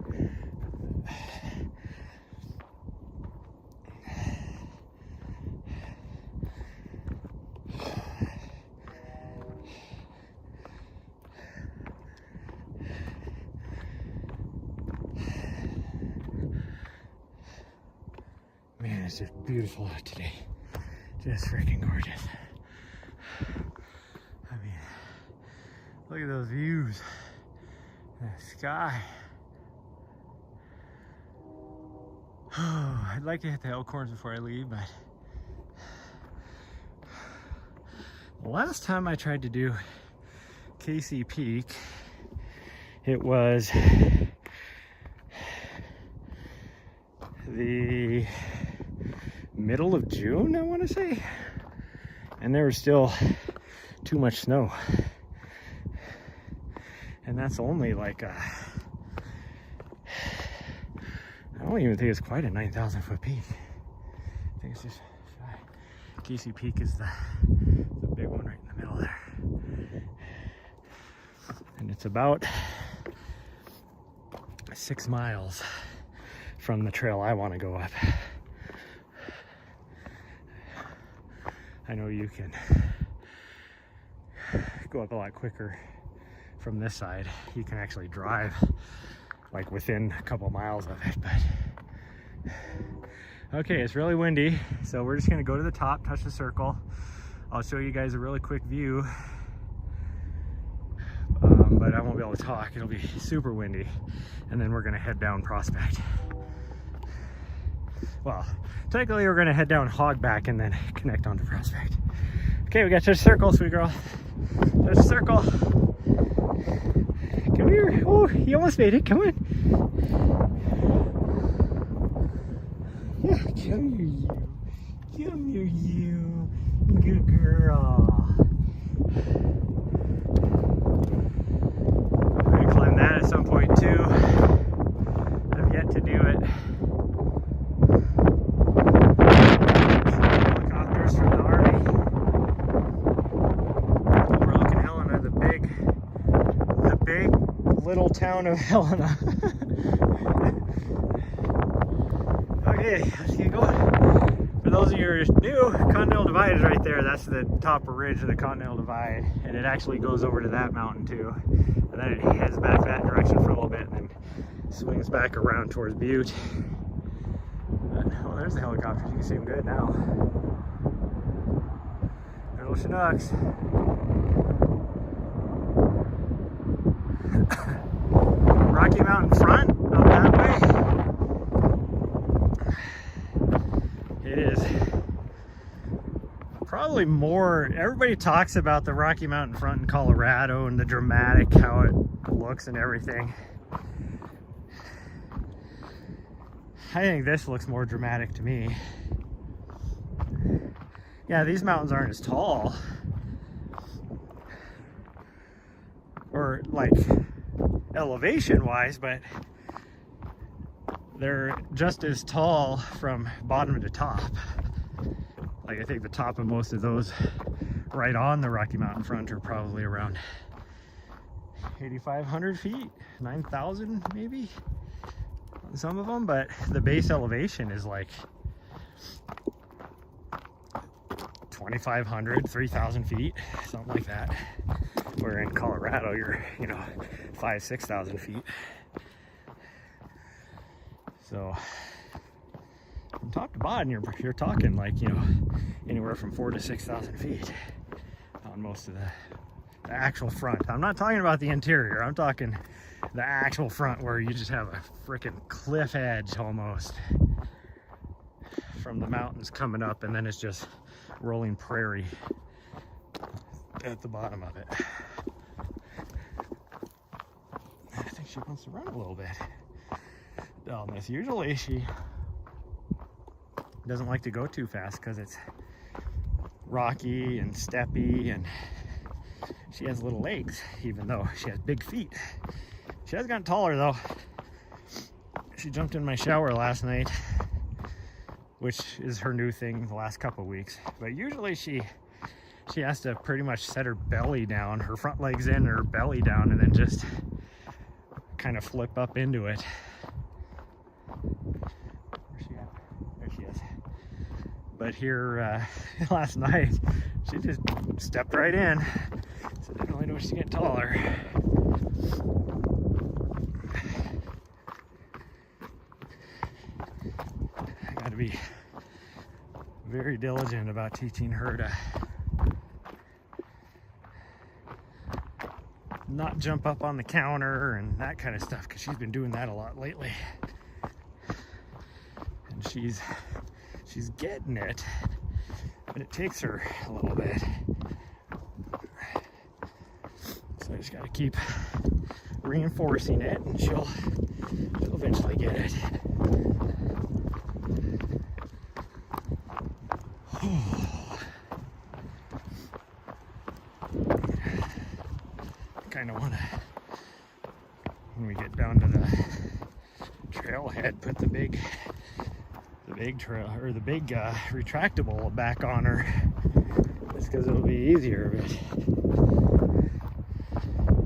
Man, it's just beautiful out today. Just freaking gorgeous. I mean, look at those views. The sky. Oh, I'd like to hit the Elkhorns before I leave, but the last time I tried to do Casey Peak, it was the middle of June, I want to say, and there was still too much snow. And that's only like I don't even think it's quite a 9,000 foot peak. I think it's just Casey Peak is the big one right in the middle there. And it's about 6 miles from the trail I want to go up. I know you can go up a lot quicker from this side. You can actually drive like within a couple miles of it, but okay, it's really windy, so we're just gonna go to the top, touch the circle. I'll show you guys a really quick view, but I won't be able to talk. It'll be super windy, and then we're gonna head down Prospect. Well, technically we're gonna head down Hogback and then connect onto Prospect. Okay, we got to touch the circle, sweet girl. Touch the circle. Come here. Oh, you almost made it. Come on. Yeah, come here, you. Come here, you. Good girl. I'm going to climb that at some point, too. I've yet to do it. Helicopters from Nahri. Overlooking Helena, the big little town of Helena. Okay, let's get going. For those of you who are new, Continental Divide is right there. That's the top ridge of the Continental Divide, and it actually goes over to that mountain too. And then it heads back that direction for a little bit, and then swings back around towards Butte. But, oh, there's the helicopters. You can see them good now. Little Chinooks. Rocky Mountain front up that way. It is probably more, everybody talks about the Rocky Mountain front in Colorado and the dramatic, how it looks and everything. I think this looks more dramatic to me. Yeah, these mountains aren't as tall, or like elevation wise, but they're just as tall from bottom to top. Like, I think the top of most of those right on the Rocky Mountain front are probably around 8,500 feet, 9,000 maybe on some of them, but the base elevation is like 2,500, 3,000 feet, something like that. Where in Colorado, you're, you know, 5,000, 6,000 feet. So from top to bottom, you're talking like, you know, anywhere from 4,000 to 6,000 feet on most of the actual front. I'm not talking about the interior. I'm talking the actual front, where you just have a freaking cliff edge almost from the mountains coming up, and then it's just rolling prairie at the bottom of it. I think she wants to run a little bit down this. Usually she doesn't like to go too fast because it's rocky and steppy, and she has little legs, even though she has big feet. She has gotten taller though. She jumped in my shower last night, which is her new thing the last couple of weeks. But usually she has to pretty much set her belly down, her front legs in, her belly down, and then just kind of flip up into it. Where's she at? There she is. But here last night, she just stepped right in. So I didn't really know she's getting taller. I got to be very diligent about teaching her to not jump up on the counter and that kind of stuff, because she's been doing that a lot lately, and she's getting it, but it takes her a little bit. So I just got to keep reinforcing it, and she'll eventually get it. Kind of want to, when we get down to the trailhead, put the big trail, or the big retractable back on her. That's because it'll be easier, but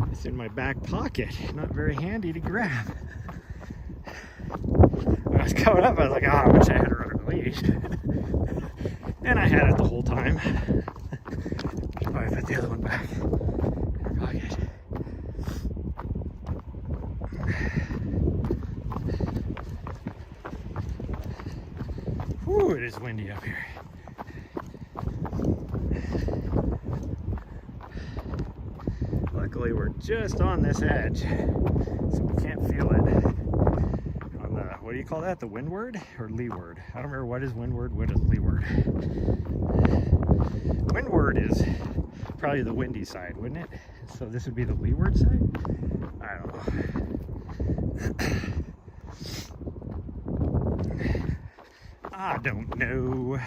it's in my back pocket, not very handy to grab. When I was coming up, I was like, oh, I wish I had her on her leash. And I had it the whole time. Should probably put the other one back in her pocket. Whew, it is windy up here. Luckily, we're just on this edge, so we can't feel it. On the, what do you call that? The windward or leeward? I don't remember what is windward, what is leeward. Windward is probably the windy side, wouldn't it? So this would be the leeward side? I don't know. I don't know.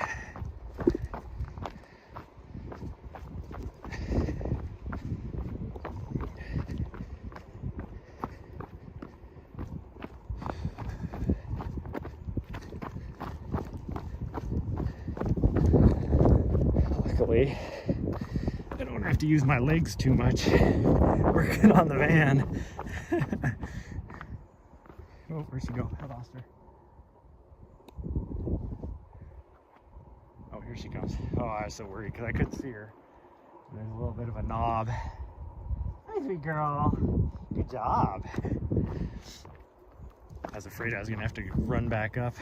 Luckily, I don't have to use my legs too much working on the van. Oh, where'd she go? I lost her. Oh, here she comes. Oh, I was so worried because I couldn't see her. There's a little bit of a knob. Hi, sweet girl. Good job. I was afraid I was going to have to run back up.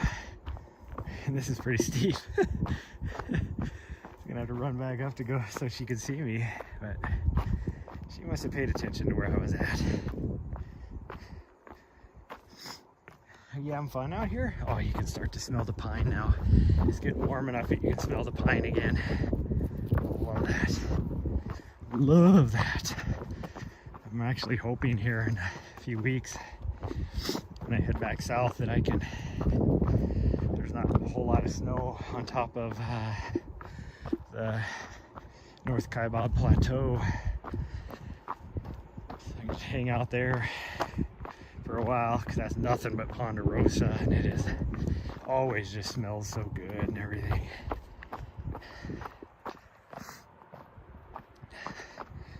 And this is pretty steep. I'm going to have to run back up to go so she could see me. But she must have paid attention to where I was at. Are you having fun out here? Oh, you can start to smell the pine now. It's getting warm enough that you can smell the pine again. Love that. Love that. I'm actually hoping here in a few weeks when I head back south that I can, there's not a whole lot of snow on top of the North Kaibab Plateau. So I can hang out there for a while, because that's nothing but ponderosa, and it is always just smells so good and everything.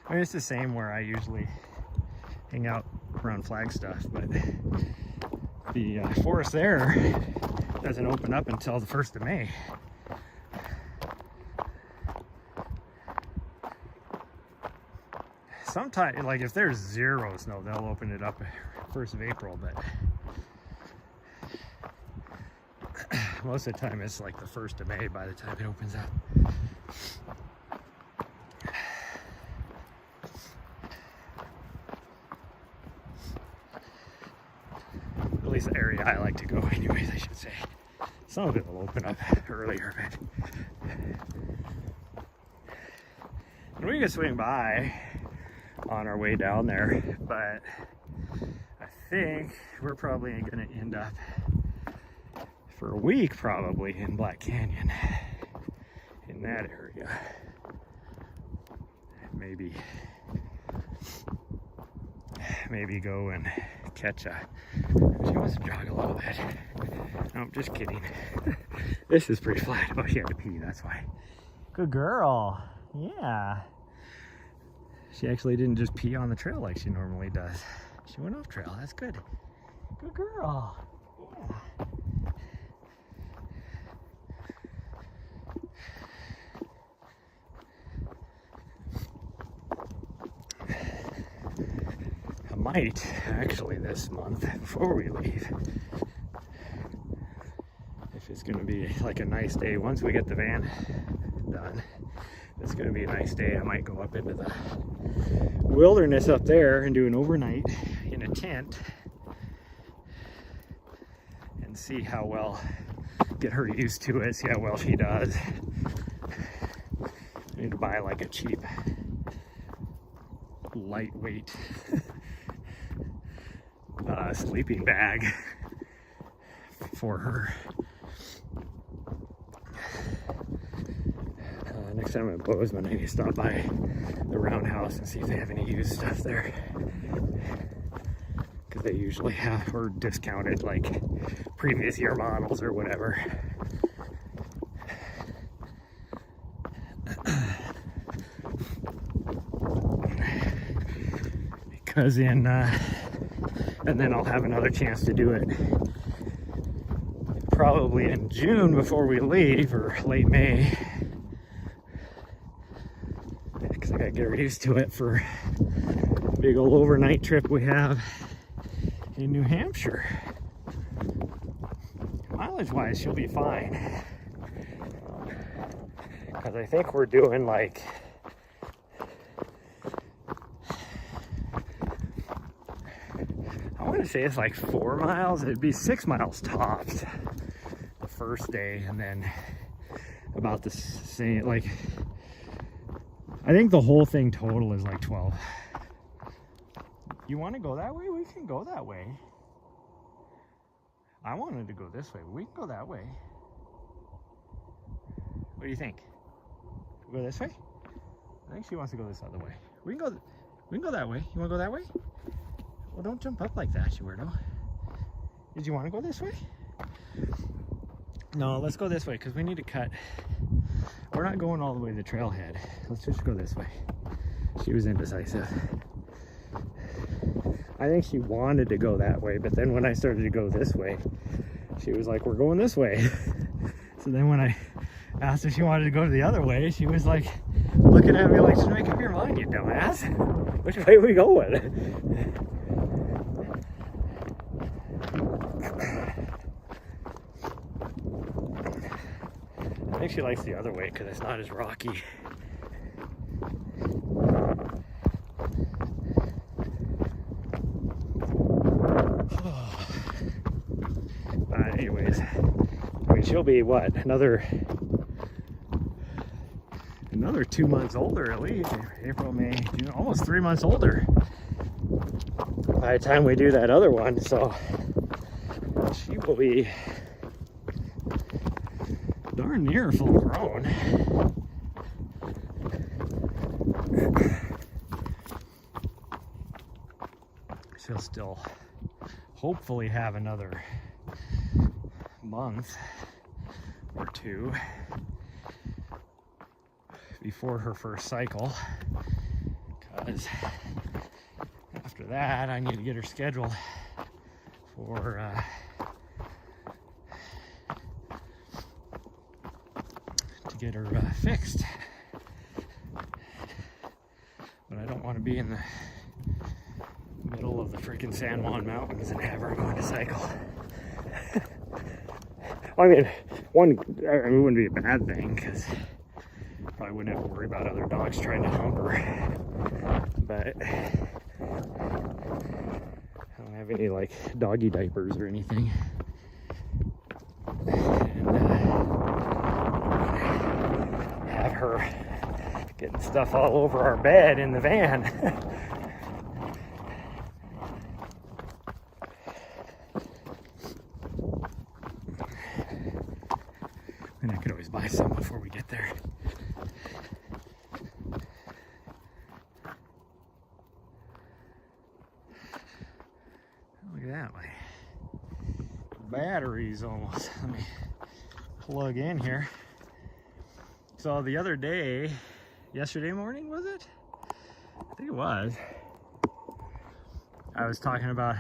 I mean, it's the same where I usually hang out around Flagstaff, but the forest there doesn't open up until the 1st of May. sometimes, like if there's 0 snow, they'll open it up 1st of April, but most of the time it's like the 1st of May by the time it opens up. At least the area I like to go anyways, I should say. Some of it will open up earlier, but and we can swing by on our way down there, but I think we're probably going to end up for a week probably in Black Canyon, in that area. Maybe go and catch a, she wants to jog a little bit. No, I'm just kidding. This is pretty flat. Oh, she had to pee, that's why. Good girl. Yeah. She actually didn't just pee on the trail like she normally does. She went off trail. That's good. Good girl. Yeah. I might actually this month, before we leave, if it's going to be like a nice day, once we get the van done, it's going to be a nice day, I might go up into the wilderness up there and do an overnight in a tent and see how well, get her used to it, see how well she does. I need to buy like a cheap, lightweight sleeping bag for her. Next time I'm in Bozeman, I need to stop by the Roundhouse and see if they have any used stuff there, because they usually have, or discounted, like previous year models or whatever. Because and then I'll have another chance to do it probably in June before we leave, or late May, because I gotta get her used to it for a big old overnight trip we have in New Hampshire. Mileage wise, she'll be fine, because I think we're doing like, I want to say it's like 4 miles. It'd be 6 miles tops the first day, and then about the same, like, I think the whole thing total is like 12. You want to go that way? We can go that way. I wanted to go this way. We can go that way. What do you think? We'll go this way? I think she wants to go this other way. We can go that way. You want to go that way? Well, don't jump up like that, you weirdo. Did you want to go this way? No, let's go this way, because we need to cut. We're not going all the way to the trailhead. Let's just go this way. She was indecisive. I think she wanted to go that way, but then when I started to go this way, she was like, we're going this way. So then when I asked if she wanted to go to the other way, she was like looking at me like, just make up your mind, you dumbass. Which way are we going? I think she likes the other way because it's not as rocky. Anyways, I mean, she'll be what, another 2 months older at least. April, May, June, almost 3 months older by the time we do that other one. So she will be darn near full grown. She'll still hopefully have another month or two before her first cycle, because after that I need to get her scheduled for to get her fixed. But I don't don't want to be in the middle of the freaking San Juan Mountains and have her going to cycle. I mean, it wouldn't be a bad thing because probably wouldn't have to worry about other dogs trying to hump her. But I don't have any like doggy diapers or anything. And have her getting stuff all over our bed in the van. And I could always buy some before we get there. Look at that, my battery's almost. Let me plug in here. So the other day, yesterday morning, was it? I think it was. I was talking about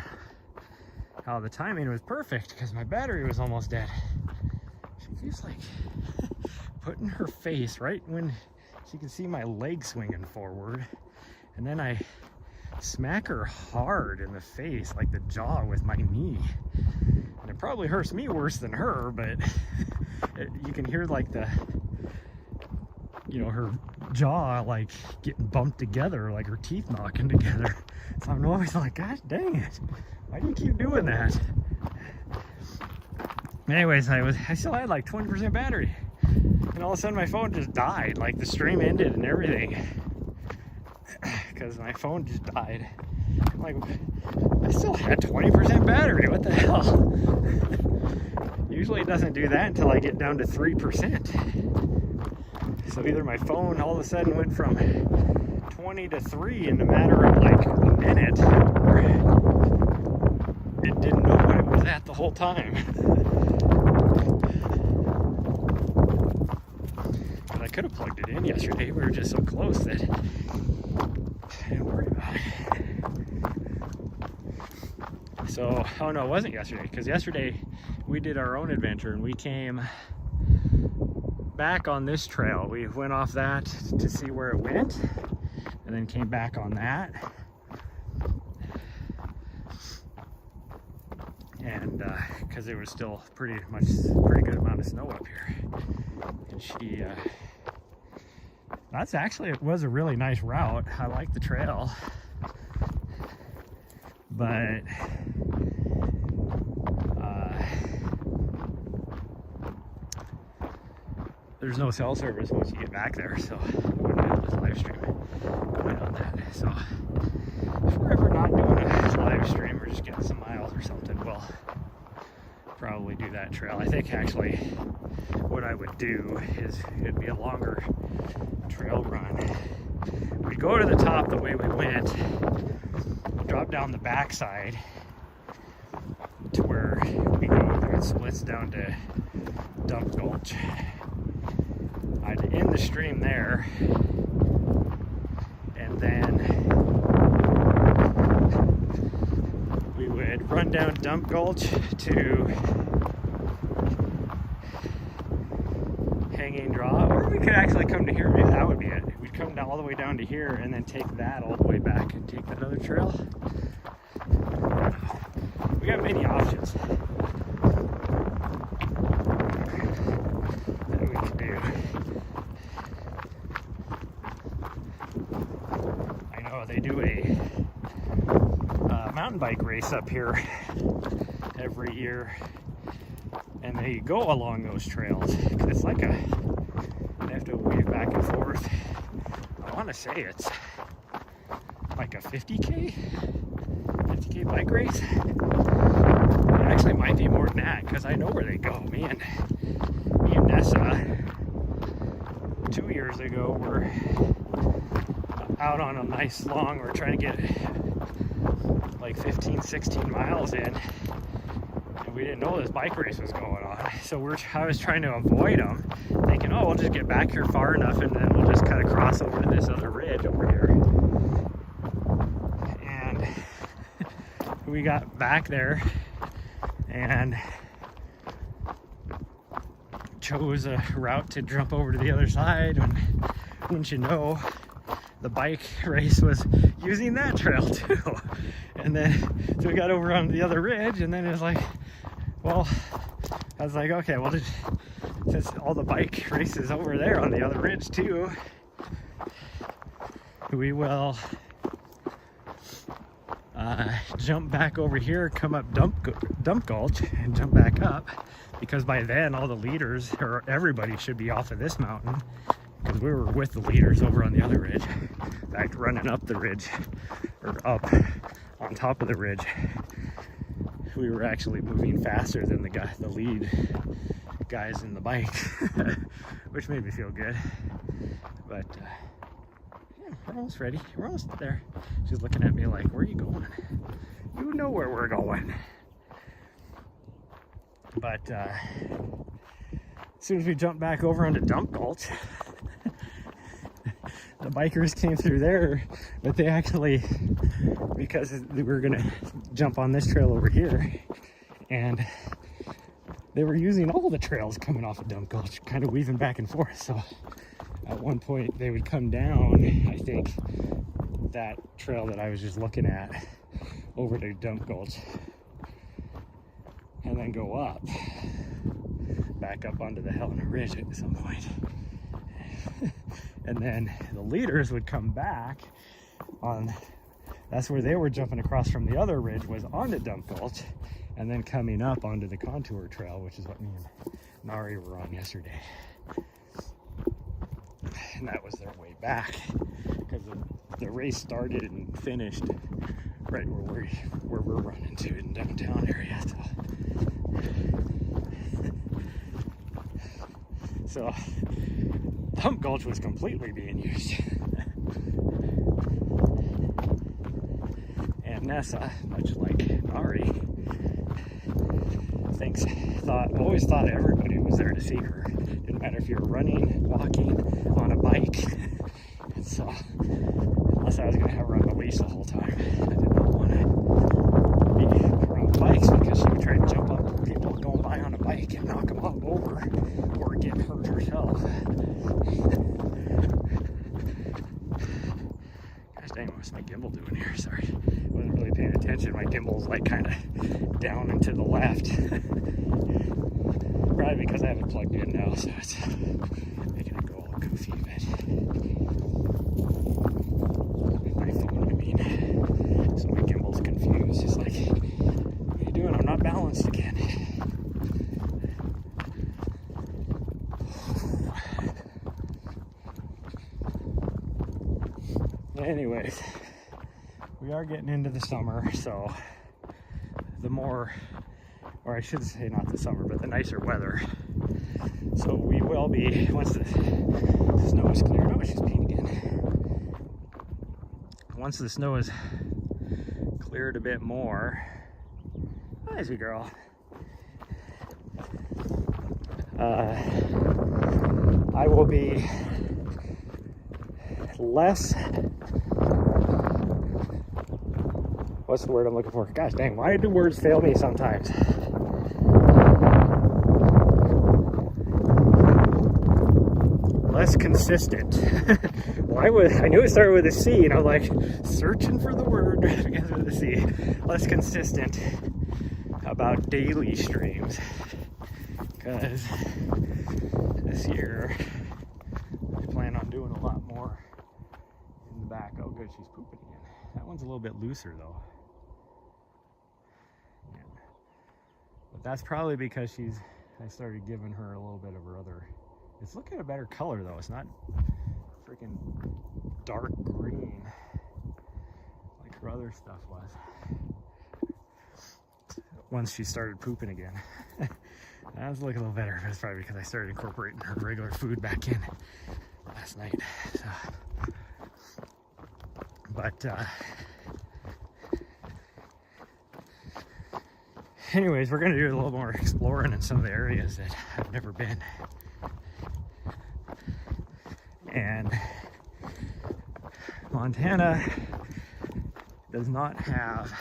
how the timing was perfect because my battery was almost dead. She keeps like putting her face right when she can see my leg swinging forward, and then I smack her hard in the face, like the jaw, with my knee. And it probably hurts me worse than her, but you can hear like the, you know, her jaw like getting bumped together, like her teeth knocking together. So I'm always like, gosh dang it, why do you keep doing that? Anyways, I still had like 20% battery, and all of a sudden my phone just died. Like the stream ended and everything because my phone just died. I'm like, I still had 20% battery, what the hell? Usually it doesn't do that until I get down to 3%. So either my phone all of a sudden went from 20 to 3 in a matter of like a minute, or it didn't know what it was at the whole time. But I could have plugged it in yesterday. We were just so close that I didn't worry about it. So, oh no, it wasn't yesterday, because yesterday we did our own adventure and we came back on this trail. We went off that to see where it went, and then came back on that. And because it was still pretty good amount of snow up here. And she, that's actually, it was a really nice route. I like the trail. But there's no cell service once you get back there, so I wouldn't be able to live stream going on that. So if we're ever not doing a live stream or just getting some miles or something, we'll probably do that trail. I think actually what I would do is it'd be a longer trail run. We'd go to the top the way we went, drop down the backside to where we go, it splits down to Dump Gulch. I'd end the stream there, and then we would run down Dump Gulch to Hanging Draw, or we could actually come to here. Maybe that would be it. We'd come down all the way down to here and then take that all the way back and take that other trail. We got many options that we could do. I know they do a mountain bike race up here every year, and they go along those trails. It's like they have to weave back and forth. I want to say it's like a 50K bike race. It actually might be more than that, because I know where they go. Me and Nessa 2 years ago were out on a nice long, we're trying to get like 15-16 miles in, and we didn't know this bike race was going on, so I was trying to avoid them, thinking, oh, we'll just get back here far enough and then we'll just kind of cross over to this other ridge over here. And we got back there and chose a route to jump over to the other side, and wouldn't you know, the bike race was using that trail too. And then, so we got over on the other ridge, and then it was like, well, I was like, okay, well, since all the bike races over there on the other ridge too, we will jump back over here, come up Dump Gulch, and jump back up, because by then all the leaders, or everybody, should be off of this mountain, because we were with the leaders over on the other ridge. In fact, running up the ridge, or up on top of the ridge, we were actually moving faster than the lead guys in the bike, which made me feel good. But yeah, we're almost ready. We're almost there. She's looking at me like, where are you going? You know where we're going. But as soon as we jumped back over onto Dump Gulch, the bikers came through there, but they actually, because we were gonna jump on this trail over here, and they were using all the trails coming off of Dump Gulch, kind of weaving back and forth. So at one point they would come down, I think, that trail that I was just looking at over to Dump Gulch, and then go up, back up onto the Helena Ridge at some point. And then the leaders would come back on, that's where they were jumping across from the other ridge, was onto Dump Gulch, and then coming up onto the contour trail, which is what me and Nahri were on yesterday. And that was their way back, because the race started and finished right where we're running to in downtown area. So Dump Gulch was completely being used. And Nessa, much like Nahri, always thought everybody was there to see her. Didn't matter if you were running, walking, on a bike. And so, unless I was going to have her on the leash the whole time, I did not want to be around bikes, because she would try to jump up people going by on a bike and knock them over or get hurt herself. Gosh dang, what's my gimbal doing here? Sorry, wasn't really paying attention. My gimbal's like kind of down and to the left. Probably because I have it plugged in now, so it's making it go all goofy a bit. My phone, I mean. So my gimbal's confused. It's like, what are you doing? I'm not balanced again. Anyways, we are getting into the summer, so the more, or I should say not the summer, but the nicer weather. So we will be, once the snow is cleared, oh, she's peeing again. Once the snow is cleared a bit more, hi, sweet girl. I will be less, what's the word I'm looking for? Gosh dang, why do words fail me sometimes? Less consistent. I knew it started with a C, and I'm like searching for the word together with a C. Less consistent about daily streams, because this year I plan on doing a lot more in the back. Oh good, she's pooping again. That one's a little bit looser though. Yeah. But that's probably because I started giving her a little bit of her other, it's looking a better color though. It's not freaking dark green like her other stuff was. Once she started pooping again. That was looking a little better. That's probably because I started incorporating her regular food back in last night. So, but anyways, we're gonna do a little more exploring in some of the areas that I've never been. And Montana does not have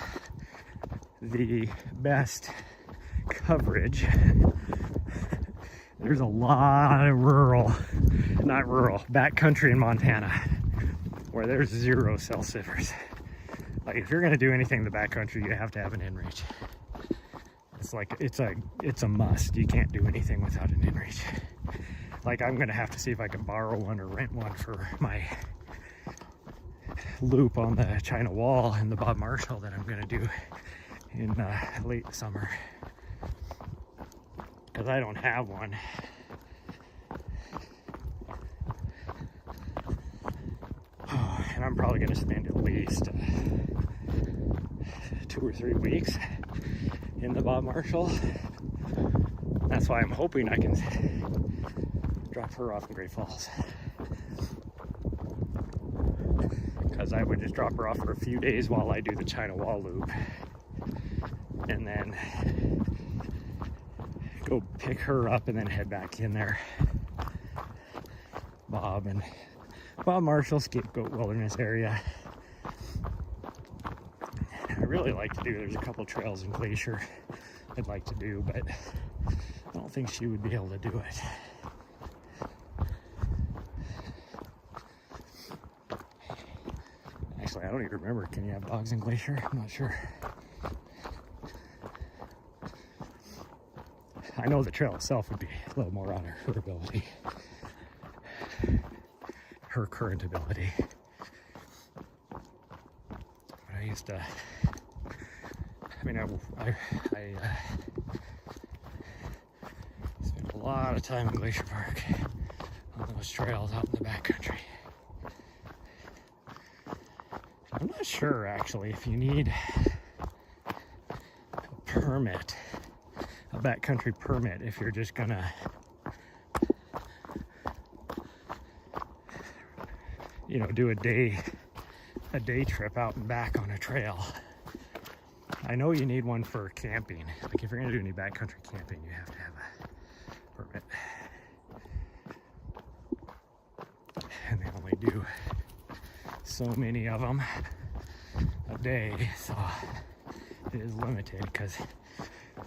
the best coverage. There's a lot of backcountry in Montana, where there's 0 cell sitters. Like if you're gonna do anything in the backcountry, you have to have an inReach. It's like it's a must. You can't do anything without an inReach. Like I'm gonna have to see if I can borrow one or rent one for my loop on the China wall and the Bob Marshall that I'm gonna do in late summer, because I don't have one. And I'm probably gonna spend at least 2 or 3 weeks in the Bob Marshall. That's why I'm hoping I can drop her off in Great Falls, because I would just drop her off for a few days while I do the China wall loop, and then go pick her up and then head back in there. Bob Marshall Scapegoat Wilderness area. I really like to do, there's a couple trails in Glacier I'd like to do, but I don't think she would be able to do it. Actually, I don't even remember. Can you have dogs in Glacier? I'm not sure. I know the trail itself would be a little more on her ability, her current ability. But I used to, I mean, I spent a lot of time in Glacier Park on those trails out in the backcountry. I'm not sure actually if you need a permit, a backcountry permit, if you're just gonna do a day trip out and back on a trail. I know you need one for camping. Like if you're gonna do any backcountry camping, you have to have a permit. And they only do so many of them a day, so it is limited because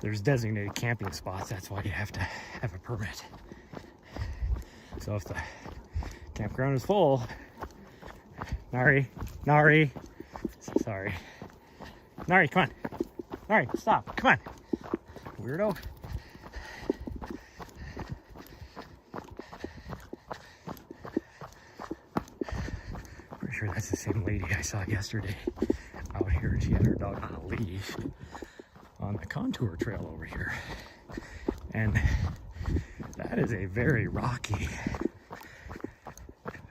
there's designated camping spots. That's why you have to have a permit. So if the campground is full, Nahri, sorry. Nahri, come on. Nahri, stop, come on. Weirdo. Pretty sure that's the same lady I saw yesterday out here. She had her dog on a leash on the contour trail over here. And that is a very rocky,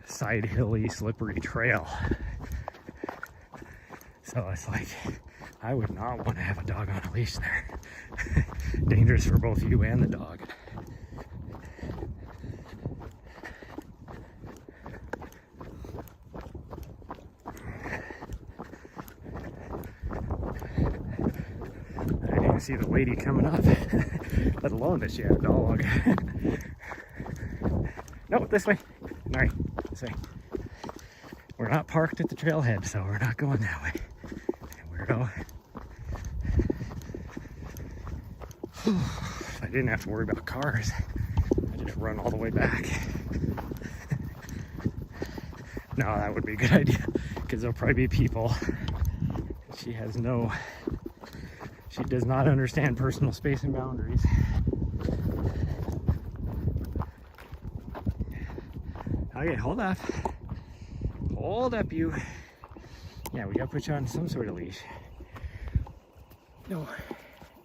side hilly, slippery trail. So it's like, I would not want to have a dog on a leash there. Dangerous for both you and the dog. I didn't even see the lady coming up, let alone that she had a dog. No, this way. All right, this way. We're not parked at the trailhead, so we're not going that way. Weirdo. If I didn't have to worry about cars, I'd just run all the way back. No, that would be a good idea, because there'll probably be people. She does not understand personal space and boundaries. Okay, hold up. Hold up, you. Yeah, we gotta put you on some sort of leash. No,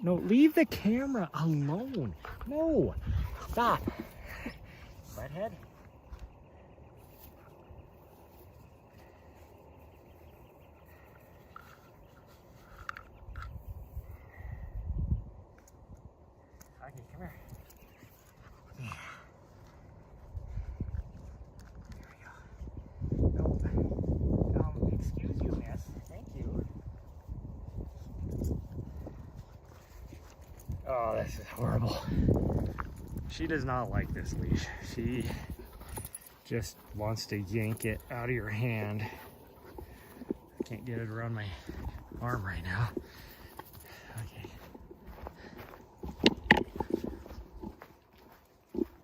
leave the camera alone. No, stop. Butthead. Okay, come here. Yeah. Excuse you, miss. Thank you. Oh, this is horrible. She does not like this leash. She just wants to yank it out of your hand. I can't get it around my arm right now. Okay.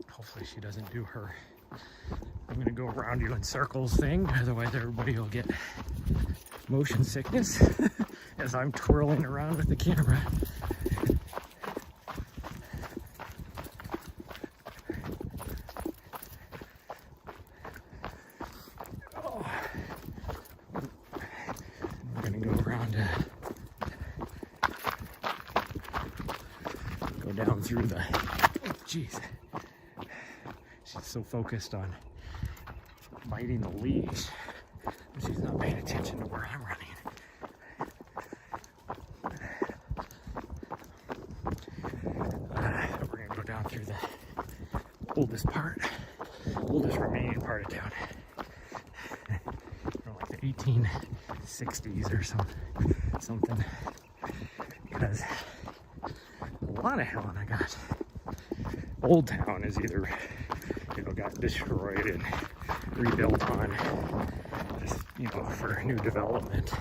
Hopefully she doesn't do her I'm gonna go around you in circles thing, otherwise everybody will get motion sickness as I'm twirling around with the camera. Oh. We're gonna go around, go down through the, oh geez. She's so focused on biting the leash, she's not paying attention to where I'm running. We're gonna go down through the oldest remaining part of town. Like the 1860s or something. Because a lot of Helena got, Old Town is either, got destroyed and rebuilt on, for new development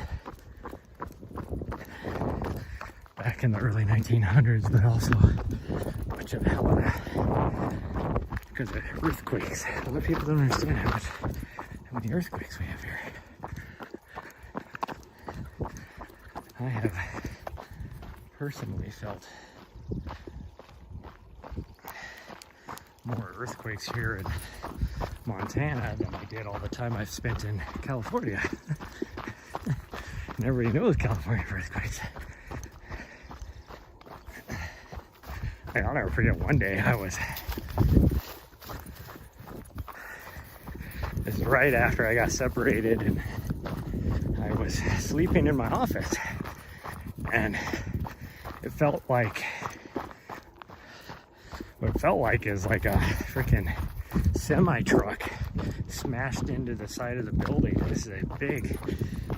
back in the early 1900s, but also much of Helena because of earthquakes. A lot of people don't understand how many earthquakes we have here. I have personally felt more earthquakes here in Montana than I did all the time I've spent in California. And everybody knows California earthquakes. I'll never forget one day this is right after I got separated, and I was sleeping in my office, and it felt like is like a freaking semi-truck smashed into the side of the building. This is a big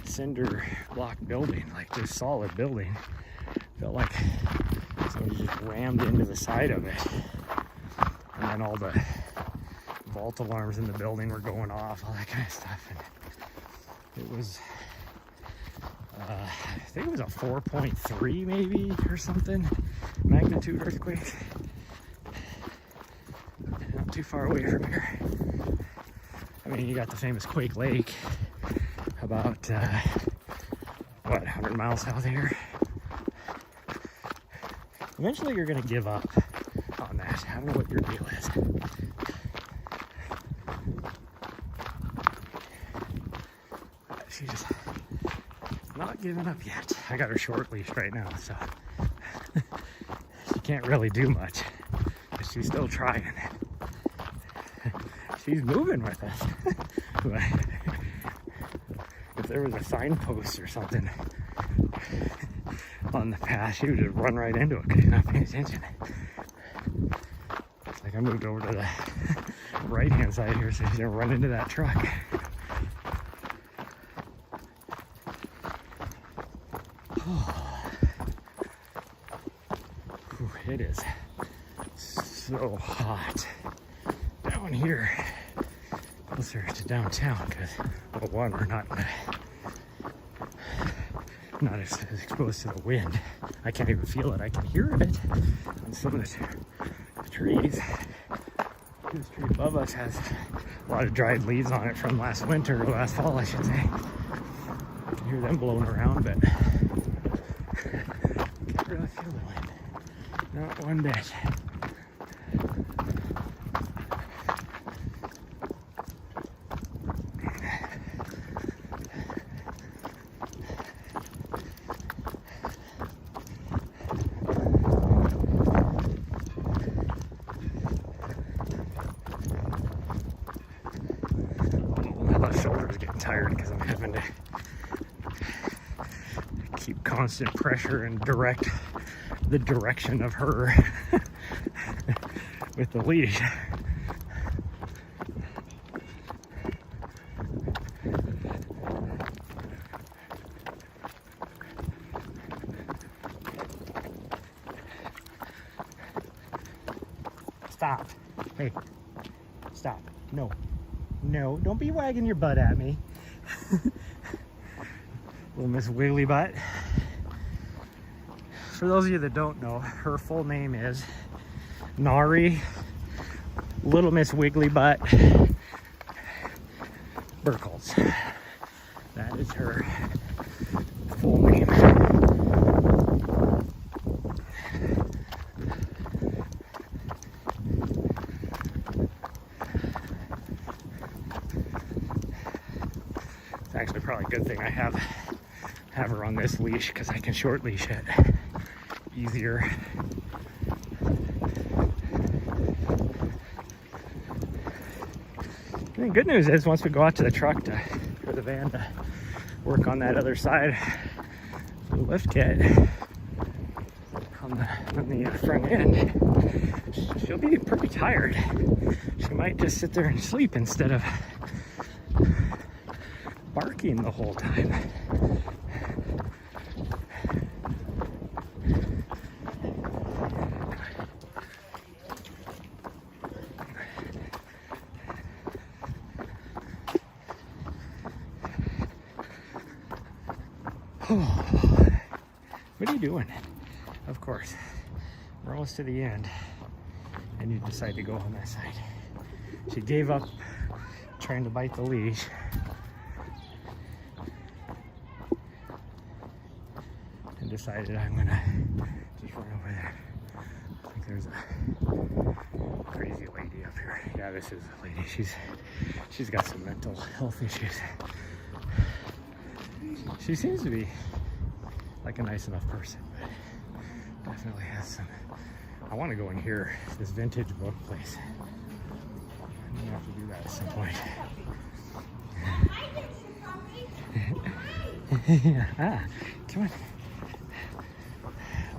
cinder block building, like this solid building. Felt like somebody just rammed into the side of it. And then all the vault alarms in the building were going off, all that kind of stuff. And it was, I think it was a 4.3 maybe or something magnitude earthquake. Not too far away from here. I mean, you got the famous Quake Lake about, 100 miles south of here. Eventually you're gonna give up on that. I don't know what your deal is. She's just not giving up yet. I got her short leashed right now, so she can't really do much, but she's still trying. She's moving with us. If there was a signpost or something on the path, she would just run right into it because she's not paying attention. It's like I moved over to the right hand side here so she's gonna run into that truck. It is so hot down here closer to downtown because, well, one, we're not as exposed to the wind. I can't even feel it. I can hear it on some of the trees. This tree above us has a lot of dried leaves on it from last winter, or last fall, I should say. I can hear them blowing around, but I can't really feel the wind. Not one bit. Tired because I'm having to keep constant pressure and direct the direction of her with the leash. Stop. Hey, stop. No, don't be wagging your butt at me. Little Miss Wiggly Butt. For those of you that don't know, her full name is Nahri, Little Miss Wiggly Butt. Burkholz. That is her full name. It's actually probably a good thing I have her on this leash because I can short leash it easier. And the good news is once we go out to the truck or the van to work on that other side of the lift kit on the front end, she'll be pretty tired. She might just sit there and sleep instead of barking the whole time. What are you doing? Of course, we're almost to the end, and you decide to go on that side. She gave up trying to bite the leash. And decided I'm gonna just run over there. I think there's a crazy lady up here. Yeah, this is a lady. She's got some mental health issues. She seems to be like a nice enough person, but definitely has some. I want to go in here, this vintage book place. I'm gonna have to do that at some point. Ah, come on.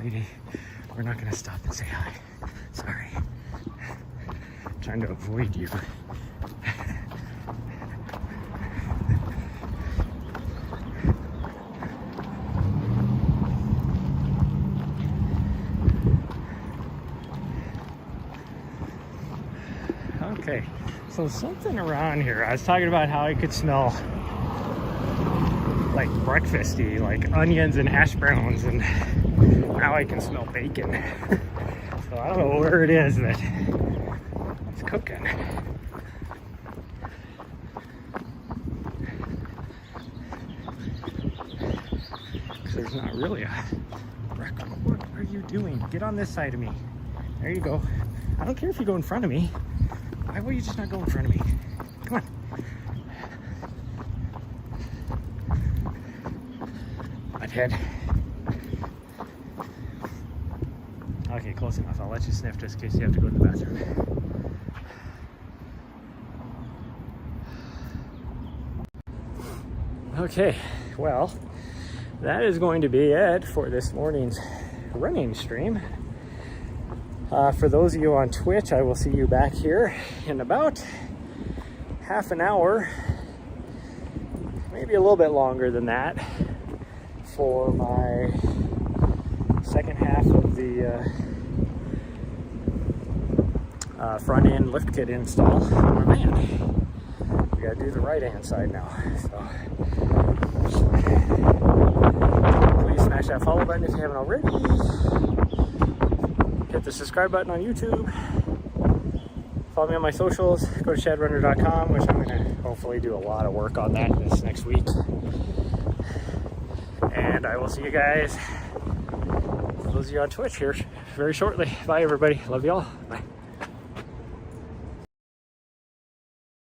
Lady, we're not gonna stop and say hi. Sorry. I'm trying to avoid you. Okay, so something around here. I was talking about how I could smell like breakfasty, like onions and hash browns, and now I can smell bacon. So I don't know where it is that it's cooking. Because there's not really a record. What are you doing? Get on this side of me. There you go. I don't care if you go in front of me. Why will you just not go in front of me? Come on. Butthead. Okay, close enough. I'll let you sniff just in case you have to go to the bathroom. Okay, well, that is going to be it for this morning's running stream. For those of you on Twitch, I will see you back here in about half an hour, maybe a little bit longer than that, for my second half of the front end lift kit install on my van. We gotta do the right hand side now. So please smash that follow button if you haven't already. Hit the subscribe button on YouTube. Follow me on my socials. Go to shadrunner.com, which I'm going to hopefully do a lot of work on that this next week. And I will see you guys, those of you on Twitch, here very shortly. Bye, everybody. Love you all. Bye.